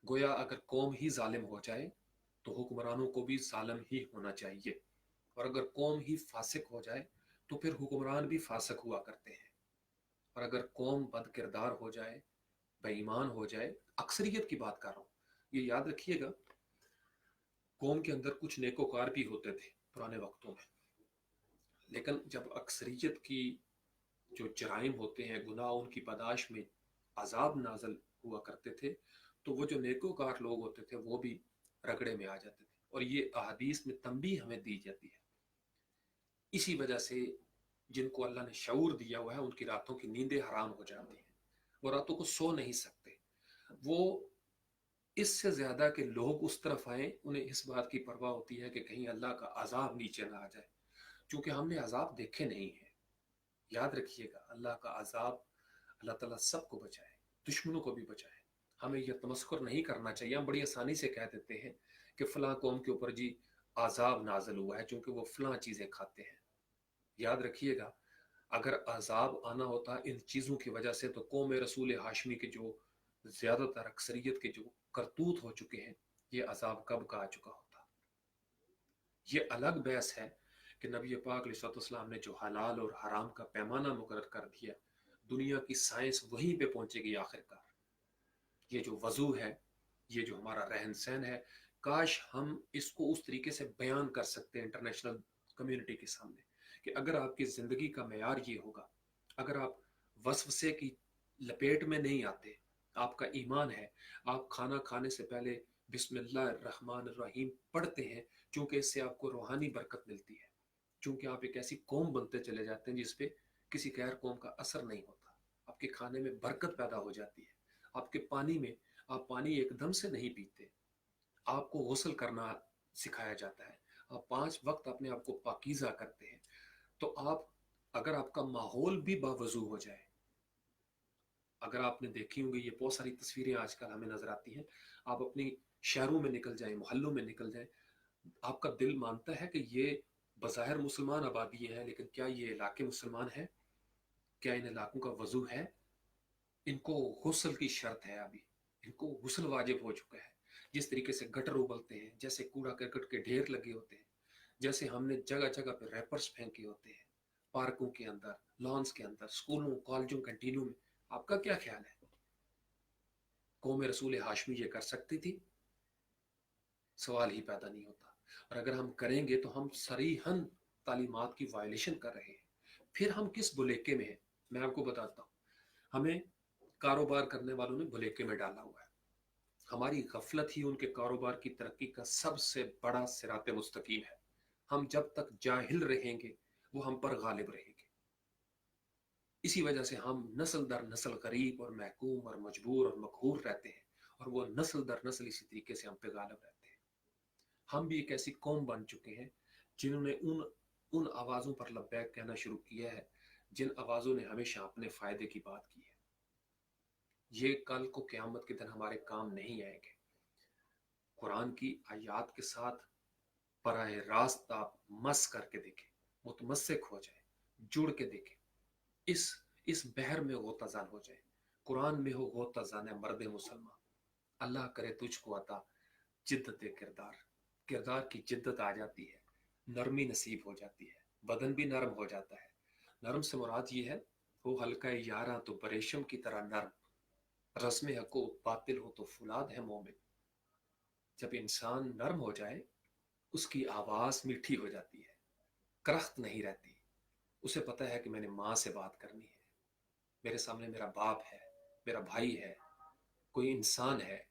गोया अगर कौम ही जालिम हो जाए, तो हुक्मरानों को भी जालिम ही होना चाहिए। और अगर कौम ही फासिक हो जाए, तो फिर हुक्मरान भी फासिक हुआ करते हैं। और अगर कौम बद किरदार हो जाए, बेईमान हो जाए, अक्सरियत की बात कर रहा हूँ, ये याद रखिएगा, कौम के अंदर कुछ नेकोकार भी होते थे पुराने वक्तों में, लेकिन जब अक्सरियत की जो जराइम होते हैं, गुनाह, उनकी पदाश में अजाब नाजल हुआ करते थे, तो वो जो नेकोकार लोग होते थे वो भी रगड़े में आ जाते थे। और ये अहादीस में तंबी हमें दी जाती है। इसी वजह से जिनको अल्लाह ने शऊर दिया हुआ है, उनकी रातों की नींदें हराम हो जाती हैं, वो रातों को सो नहीं सकते। वो इससे ज्यादा कि लोग उस तरफ आए, उन्हें इस बात की परवाह होती है कि कहीं अल्लाह का अजाब नीचे ना आ जाए, क्योंकि हमने अजाब देखे नहीं है। याद रखिएगा, अल्लाह का अजाब, अल्लाह ताला सबको बचाए। दुश्मनों को भी बचाए। हमें यह तमस्कुर नहीं करना चाहिए। हम बड़ी आसानी से कह देते हैं कि फलां कौम के ऊपर जी आज़ाब नाज़िल हुआ है क्योंकि वो फलां चीज़ें खाते हैं। याद रखिएगा, अगर अज़ाब आना होता इन चीज़ों की वजह से, तो कौम रसूल हाशमी के जो ज़्यादातर अक्सरियत के जो करतूत हो चुके हैं, ये अज़ाब कब का आ चुका होता। ये अलग बहस है कि नबी पाक अलैहिस्सलाम ने जो हलाल और हराम का पैमाना मुकर्रर कर दिया, दुनिया की साइंस वहीं पे पहुंचेगी आखिरकार। ये जो वजू है, ये जो हमारा रहन सहन है, काश हम इसको उस तरीके से बयान कर सकते हैं इंटरनेशनल कम्युनिटी के सामने कि अगर आपकी ज़िंदगी का मेयार ये होगा, अगर आप वसवसे की लपेट में नहीं आते, आपका ईमान है, आप खाना खाने से पहले बिस्मिल्लाह रहमान रहीम पढ़ते हैं, क्योंकि इससे आपको रूहानी बरकत मिलती है, क्योंकि आप एक ऐसी कौम बनते चले जाते हैं जिस पे किसी गैर कौम का असर नहीं होता, आपके खाने में बरकत पैदा हो जाती है, आपके पानी में, आप पानी एकदम से नहीं पीते, आपको गुस्ल करना सिखाया जाता है, आप 5 वक्त अपने आप को पाकीज़ा करते हैं। तो आप, अगर आपका माहौल भी बावजू हो जाए, अगर आपने देखी होंगी ये बहुत सारी तस्वीरें आजकल हमें नजर आती हैं, आप अपनी शहरों में निकल जाएं, मोहल्लों में निकल जाएं, आपका दिल मानता है कि ये बज़ाहिर मुसलमान आबादी है, लेकिन क्या ये इलाके मुसलमान हैं? क्या इन इलाकों का वजू है? इनको गुस्ल की शर्त है अभी, इनको गुस्ल वाजिब हो चुका है। जिस तरीके से गटर उबलते हैं, जैसे कूड़ा करकट के ढेर लगे होते हैं, जैसे हमने जगह जगह पर रैपर्स फेंके होते हैं, पार्कों के अंदर, लॉन्स के अंदर, स्कूलों, कॉलेजों, कैंटीनों में, आपका क्या ख्याल है? कौम रसूल हाशमी ये कर सकती थी? सवाल ही पैदा नहीं होता। और अगर हम करेंगे तो हम सरीहन तालीमात की वायलेशन कर रहे हैं। फिर हम किस बुलेके में हैं? मैं आपको बताता हूँ। हमें कारोबार करने वालों ने भुलेखे में डाला हुआ है। हमारी गफलत ही उनके कारोबार की तरक्की का सबसे बड़ा सिरात मुस्तकीम है। हम जब तक जाहिल रहेंगे, वो हम पर गालिब रहेंगे। इसी वजह से हम नस्ल दर नस्ल गरीब और महकूम और मजबूर और मकहूर रहते हैं, और वो नस्ल दर नस्ल इसी तरीके से हम पे गालिब रहते हैं। हम भी एक ऐसी कौम बन चुके हैं जिन्होंने उन उन आवाज़ों पर लब्बैक कहना शुरू किया है जिन आवाज़ों ने हमेशा अपने फ़ायदे की बात की है। ये कल को क़यामत के दिन हमारे काम नहीं आएंगे। कुरान की आयात के साथ बराह रास्त आप मस करके देखें, मुतमस्सिक हो जाए, जुड़ के देखें, इस बहर में गोताजान हो जाए। कुरान में हो गोताजान है मर्द मुसलमान। अल्लाह करे तुझको अता जिद्दत किरदार, किरदार की जिद्दत आ जाती है, नरमी नसीब हो जाती है, बदन भी नरम हो जाता है। नरम से मुराद ये है, वो हल्का यारा तो बरेशम की तरह नरम, रस्म हको बातिल हो तो फुलाद है मोमिन। जब इंसान नरम हो जाए, उसकी आवाज मीठी हो जाती है, करख्त नहीं रहती। उसे पता है कि मैंने माँ से बात करनी है, मेरे सामने मेरा बाप है, मेरा भाई है, कोई इंसान है,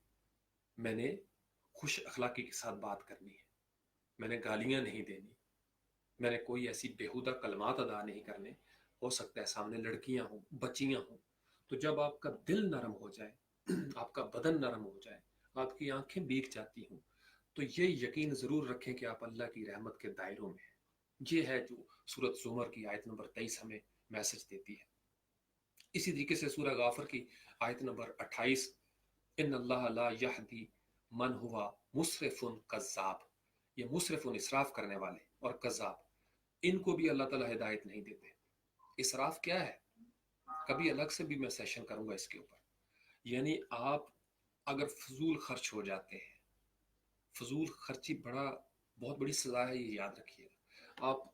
मैंने खुश अखलाकी के साथ बात करनी है, मैंने गालियां नहीं देनी, मैंने कोई ऐसी बेहुदा कलमात अदा नहीं करने। हो सकता है सामने लड़कियां हों, बच्चियां हों। तो जब आपका दिल नरम हो जाए, आपका बदन नरम हो जाए, आपकी आंखें भीग जाती हों, तो ये यकीन ज़रूर रखें कि आप अल्लाह की रहमत के दायरों में हैं। ये है जो सूरत ज़ुमर की आयत नंबर 23 हमें मैसेज देती है। इसी तरीके से सूरह गाफर की आयत नंबर 28, इन अल्लाह ला यहदी मन हुआ मुसरफुन कज़्ज़ाब, ये मुसरफुन इसराफ करने वाले और कज़्ज़ाब, इनको भी अल्लाह ताला हिदायत नहीं देते। इसराफ क्या है? कभी अलग से भी मैं सेशन करूंगा इसके ऊपर। यानी आप अगर फजूल खर्च हो जाते हैं, फजूल खर्ची बहुत बड़ी सजा है, ये याद रखिएगा। आप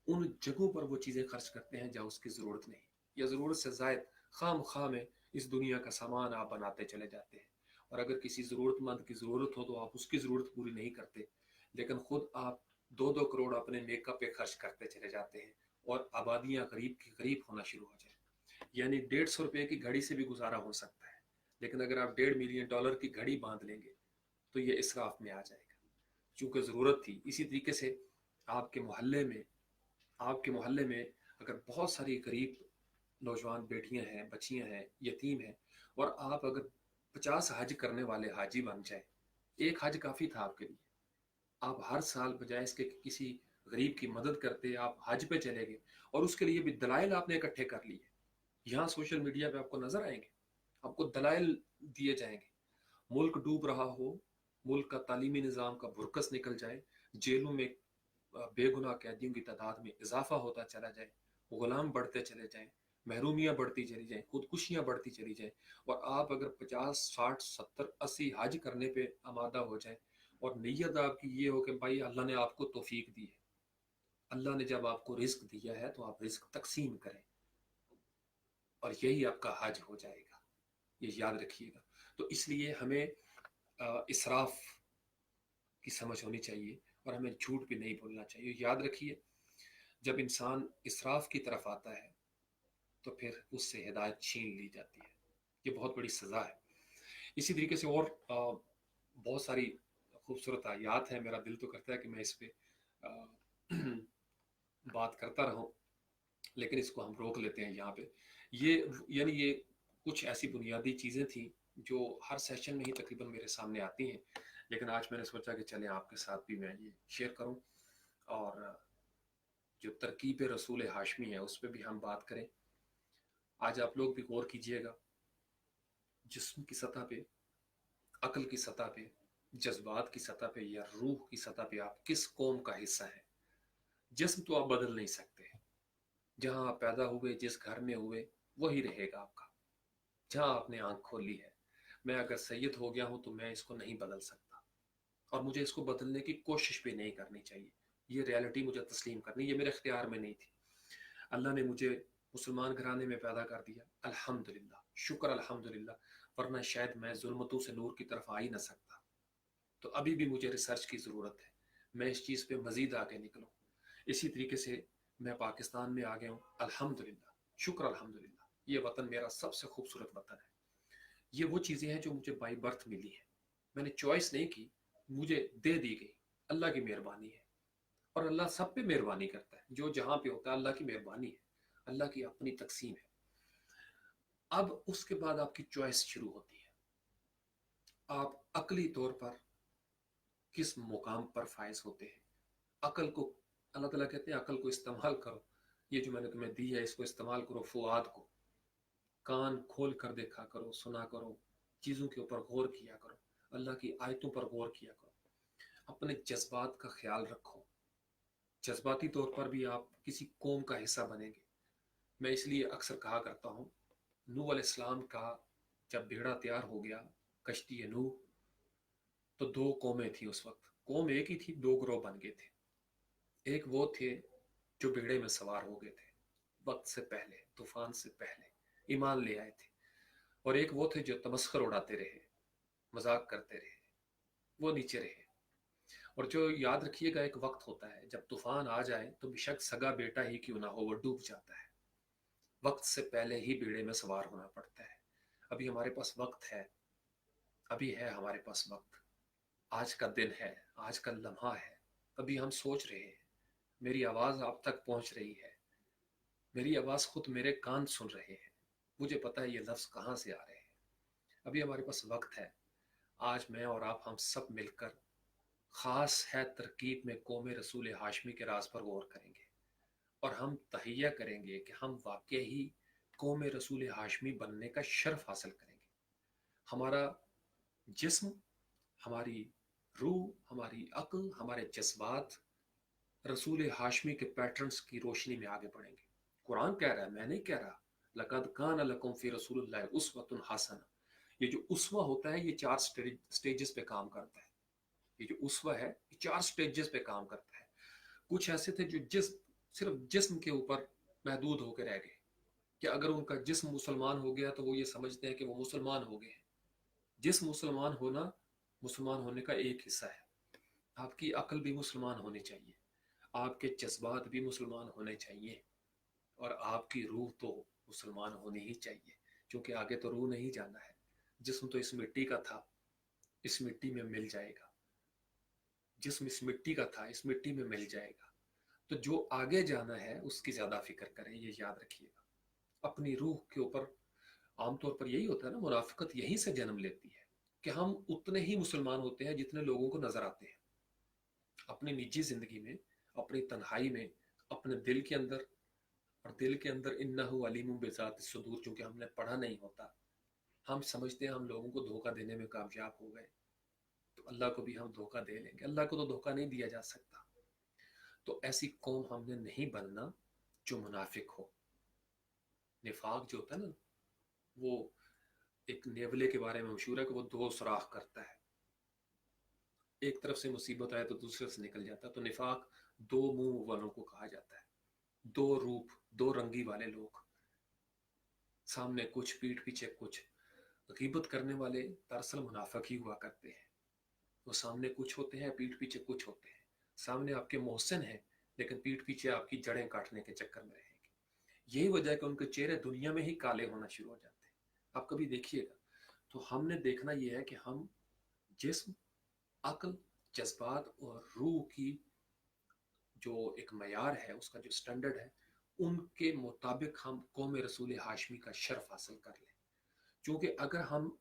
उन जगहों पर वो चीज़ें खर्च करते हैं जहाँ उसकी ज़रूरत नहीं, या ज़रूरत से ज़ायद खाम खा में इस दुनिया का सामान आप बनाते चले जाते हैं। और अगर किसी ज़रूरतमंद की ज़रूरत हो तो आप उसकी ज़रूरत पूरी नहीं करते, लेकिन ख़ुद आप 2-2 करोड़ अपने मेकअप पे खर्च करते चले जाते हैं, और आबादियाँ गरीब की गरीब होना शुरू हो जाए। यानी 150 रुपये की घड़ी से भी गुजारा हो सकता है, लेकिन अगर आप $1.5 मिलियन की घड़ी बांध लेंगे तो ये इसराफ में आ जाएगा, क्योंकि ज़रूरत थी। इसी तरीके से आपके मोहल्ले में आपके मोहल्ले में अगर बहुत सारी गरीब नौजवान बेटियां हैं, बच्चियां हैं, यतीम हैं, और आप अगर 50 हज करने वाले हाजी बन जाए, एक हज काफ़ी था आपके लिए, आप हर साल बजाय इसके कि किसी गरीब की मदद करते आप हज पे चले गए, और उसके लिए भी दलाइल आपने इकट्ठे कर लिए, यहाँ सोशल मीडिया पे आपको नजर आएंगे। आपको दलाइल दिए जाएंगे। मुल्क डूब रहा हो, मुल्क का तालीमी निज़ाम का भुरकस निकल जाए, जेलों में बेगुनाह कैदियों की तादाद में इजाफा होता चला जाए, गुलाम बढ़ते चले जाएं, महरूमियाँ बढ़ती चली जाएं, खुदकुशियाँ बढ़ती चली जाएं, और आप अगर 50 60 70 80 हज करने पे आमादा हो जाएं और नीयत आपकी ये हो कि भाई अल्लाह ने आपको तौफीक दी है, अल्लाह ने जब आपको रिस्क दिया है तो आप रिस्क तकसीम करें, और यही आपका हज हो जाएगा, ये याद रखिएगा। तो इसलिए हमें इसराफ की समझ होनी चाहिए और हमें झूठ भी नहीं बोलना चाहिए। याद रखिए, जब इंसान इसराफ की तरफ आता है तो फिर उससे हिदायत छीन ली जाती है, ये बहुत बड़ी सज़ा है। इसी तरीके से और बहुत सारी खूबसूरत आयात है, मेरा दिल तो करता है कि मैं इस पे बात करता रहूं, लेकिन इसको हम रोक लेते हैं यहाँ पे। ये यानी ये कुछ ऐसी बुनियादी चीज़ें थी जो हर सेशन में ही तकरीबन मेरे सामने आती हैं, लेकिन आज मैंने सोचा कि चलें आपके साथ भी मैं ये शेयर करूं, और जो तरकीब रसूल हाशमी है उस पर भी हम बात करें। आज आप लोग भी गौर कीजिएगा, जिस्म की सतह पे, अक्ल की सतह पे, जज्बात की सतह पे या रूह की सतह पे आप किस कौम का हिस्सा हैं। जिस्म तो आप बदल नहीं सकते, जहां आप पैदा हुए, जिस घर में हुए, वही रहेगा आपका, जहां आपने आंख खोली है। मैं अगर सैयद हो गया हूं तो मैं इसको नहीं बदल सकता, और मुझे इसको बदलने की कोशिश भी नहीं करनी चाहिए। ये रियलिटी मुझे तस्लीम करनी, ये मेरे इख्तियार में नहीं थी। अल्लाह ने मुझे मुसलमान घराने में पैदा कर दिया, अल्हम्दुलिल्लाह, शुक्र अल्हम्दुलिल्लाह, वरना शायद मैं जुल्मतों से नूर की तरफ आ ही ना सकता। तो अभी भी मुझे रिसर्च की ज़रूरत है, मैं इस चीज़ पे मज़ीद आगे निकलूँ। इसी तरीके से मैं पाकिस्तान में आ गया हूँ, अल्हम्दुलिल्लाह, शुक्र अल्हम्दुलिल्लाह, ये वतन मेरा सबसे खूबसूरत वतन है। ये वो चीज़ें हैं जो मुझे बाई बर्थ मिली हैं, मैंने चॉइस नहीं की, मुझे दे दी गई, अल्लाह की मेहरबानी है। और अल्लाह सब पे मेहरबानी करता है, जो जहाँ पे होता है अल्लाह की मेहरबानी है, अल्लाह की अपनी तकसीम है। अब उसके बाद आपकी चॉइस शुरू होती है, आप अकली तौर पर किस मुकाम पर फायज होते हैं। अकल को अल्लाह ताला कहते हैं अकल को इस्तेमाल करो, ये जो मैंने तुम्हें दी है इसको इस्तेमाल करो। फुआद को कान खोल कर देखा करो, सुना करो, चीज़ों के ऊपर गौर किया करो, अल्लाह की आयतों पर गौर किया करो। अपने जज्बात का ख्याल रखो, जज्बाती तौर पर भी आप किसी कौम का हिस्सा बनेंगे। मैं इसलिए अक्सर कहा करता हूँ, नूह अलैहिस्सलाम का जब बेड़ा तैयार हो गया, कश्ती नूह, तो दो कौमें थी उस वक्त, कौम एक ही थी, दो ग्रोह बन गए थे। एक वो थे जो बेड़े में सवार हो गए थे वक्त से पहले, तूफान से पहले ईमान ले आए थे, और एक वो थे जो तमस्खर उड़ाते रहे, मजाक करते रहे, वो नीचे रहे। और जो याद रखिएगा, एक वक्त होता है जब तूफान आ जाए तो बेशक सगा बेटा ही क्यों ना हो वो डूब जाता है, वक्त से पहले ही बेड़े में सवार होना पड़ता है। अभी हमारे पास वक्त है, अभी है हमारे पास वक्त, आज का दिन है, आज का लम्हा है। अभी हम सोच रहे हैं, मेरी आवाज़ आप तक पहुंच रही है, मेरी आवाज़ खुद मेरे कान सुन रहे हैं, मुझे पता है ये लफ्ज़ कहाँ से आ रहे हैं। अभी हमारे पास वक्त है, आज मैं और आप हम सब मिलकर ख़ास है तरकीब में कौम रसूल हाशमी के राज पर गौर करेंगे, और हम तहिया करेंगे कि हम वाकई ही कौम रसूल हाशमी बनने का शर्फ हासिल करेंगे। हमारा जिस्म, हमारी रूह, हमारी अक्ल, हमारे जज्बात रसूल हाशमी के पैटर्न्स की रोशनी में आगे बढ़ेंगे। कुरान कह रहा है, मैं नहीं कह रहा, लक़द कान लकुम फ़ी रसूलिल्लाहि उस्वतुन हसना। ये जो उसवा होता है ये चार स्टेजेस पे काम करता है। ये जो उसवा है ये चार स्टेजेस पे काम करता है। कुछ ऐसे थे जो सिर्फ जिस्म के ऊपर महदूद होकर रह गए, कि अगर उनका जिस्म मुसलमान हो गया तो वो ये समझते हैं कि वो मुसलमान हो गए हैं। जिस्म मुसलमान होना मुसलमान होने का एक हिस्सा है। आपकी अक्ल भी मुसलमान होनी चाहिए, आपके जज्बात भी मुसलमान होने चाहिए, और आपकी रूह तो मुसलमान होनी ही चाहिए, क्योंकि आगे तो रूह नहीं जाना है। जिस्म तो इस मिट्टी का था, इस मिट्टी में मिल जाएगा। जिस्म इस मिट्टी का था, इस मिट्टी में मिल जाएगा। तो जो आगे जाना है उसकी ज़्यादा फिक्र करें, ये याद रखिएगा। अपनी रूह के ऊपर आमतौर पर यही होता है ना, मुनाफिकत यहीं से जन्म लेती है कि हम उतने ही मुसलमान होते हैं जितने लोगों को नजर आते हैं। अपनी निजी जिंदगी में, अपनी तन्हाई में, अपने दिल के अंदर, और दिल के अंदर इन्नहु अलीमुम बिज़ाति सुदूर, चूंकि हमने पढ़ा नहीं होता, हम समझते हैं हम लोगों को धोखा देने में कामयाब हो गए, तो अल्लाह को भी हम धोखा दे लेंगे। अल्लाह को तो धोखा नहीं दिया जा सकता। तो ऐसी कौम हमने नहीं बनना जो मुनाफिक हो। निफाक जो होता है ना, वो एक नेवले के बारे में मशहूर है कि वो दो सुराख करता है, एक तरफ से मुसीबत आए तो दूसरे से निकल जाता है। तो निफाक दो मुंह वालों को कहा जाता है, दो रूप, दो रंगी वाले लोग, सामने कुछ पीठ पीछे कुछ। गीबत करने वाले दरअसल मुनाफिक ही हुआ करते हैं। वो सामने कुछ होते हैं, पीठ पीछे कुछ होते हैं। सामने आपके मोहसिन हैं, लेकिन पीठ पीछे आपकी जड़ें काटने के चक्कर में रहेंगे। यही वजह है कि उनके चेहरे दुनिया में ही काले होना शुरू हो जाते हैं। आप कभी देखिएगा। तो हमने देखना यह है कि हम जिस्म, अक्ल, जज्बात और रूह की जो एक मयार है, उसका जो स्टैंडर्ड है, उनके मुताबिक हम कौम रसूल हाशमी का शर्फ हासिल कर लें। क्योंकि अगर हम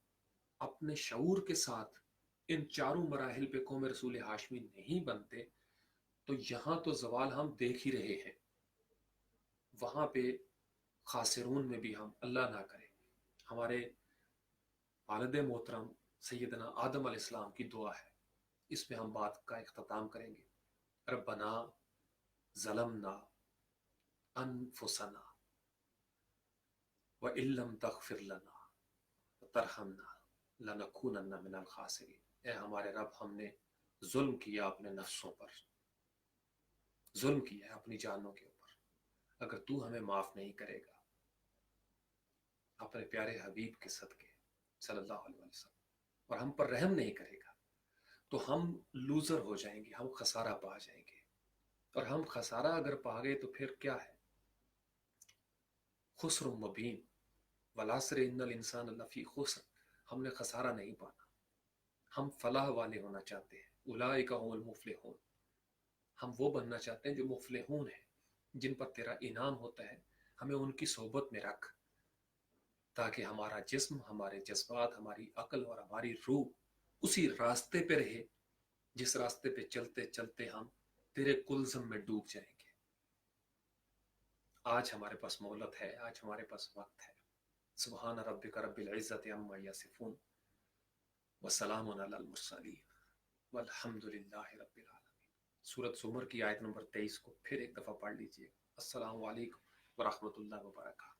अपने शऊर के साथ इन चारों मराहिल पे कौम रसूल हाशमी नहीं बनते, तो यहाँ तो जवाल हम देख ही रहे हैं, वहाँ पे खासिरून में भी हम, अल्लाह ना करे, हमारे वालिद मोहतरम सैयदना आदम अलैहिस्सलाम की दुआ है, इसमें हम बात का इख्तिताम करेंगे। रब्बना ज़लमना अनफुसना व इल्लम तगफिर लना व तरहमना लनकूनन्ना मिनल खासिरीन। ए हमारे रब, हमने जुल्म किया अपने नफ्सों पर, जुल्म किया है अपनी जानों के ऊपर। अगर तू हमें माफ नहीं करेगा अपने प्यारे हबीब के सदके सल्लल्लाहु अलैहि वसल्लम, और हम पर रहम नहीं करेगा, तो हम लूजर हो जाएंगे, हम खसारा पा जाएंगे। और हम खसारा अगर पा गए तो फिर क्या है? खुस्र मुबीन, वलासर इन्नल इंसान लफी खुस्र। हमने खसारा नहीं पाना, हम फलाह वाले होना चाहते हैं। उलाइका हुमुल मुफलिहून, हम वो बनना चाहते हैं जो मुफलिहून है, जिन पर तेरा इनाम होता है। हमें उनकी सोहबत में रख, ताकि हमारा जिस्म, हमारे जज्बात, हमारी अक्ल और हमारी रूह उसी रास्ते पे रहे जिस रास्ते पे चलते चलते हम तेरे कुलज़म में डूब जाएंगे। आज हमारे पास मोहलत है, आज हमारे पास वक्त है। सुबहान रब्बिका रब्बिल इज़्ज़ति अम्मा यसिफून व सलामुन अलल मुरसलीन वल्हम्दुलिल्लाहि रब्बिल आलमीन। सूरत ज़ुमर की आयत नंबर 23 को फिर एक दफ़ा पढ़ लीजिए। अस्सलामु अलैकुम व रहमतुल्लाहि व बरकातहू।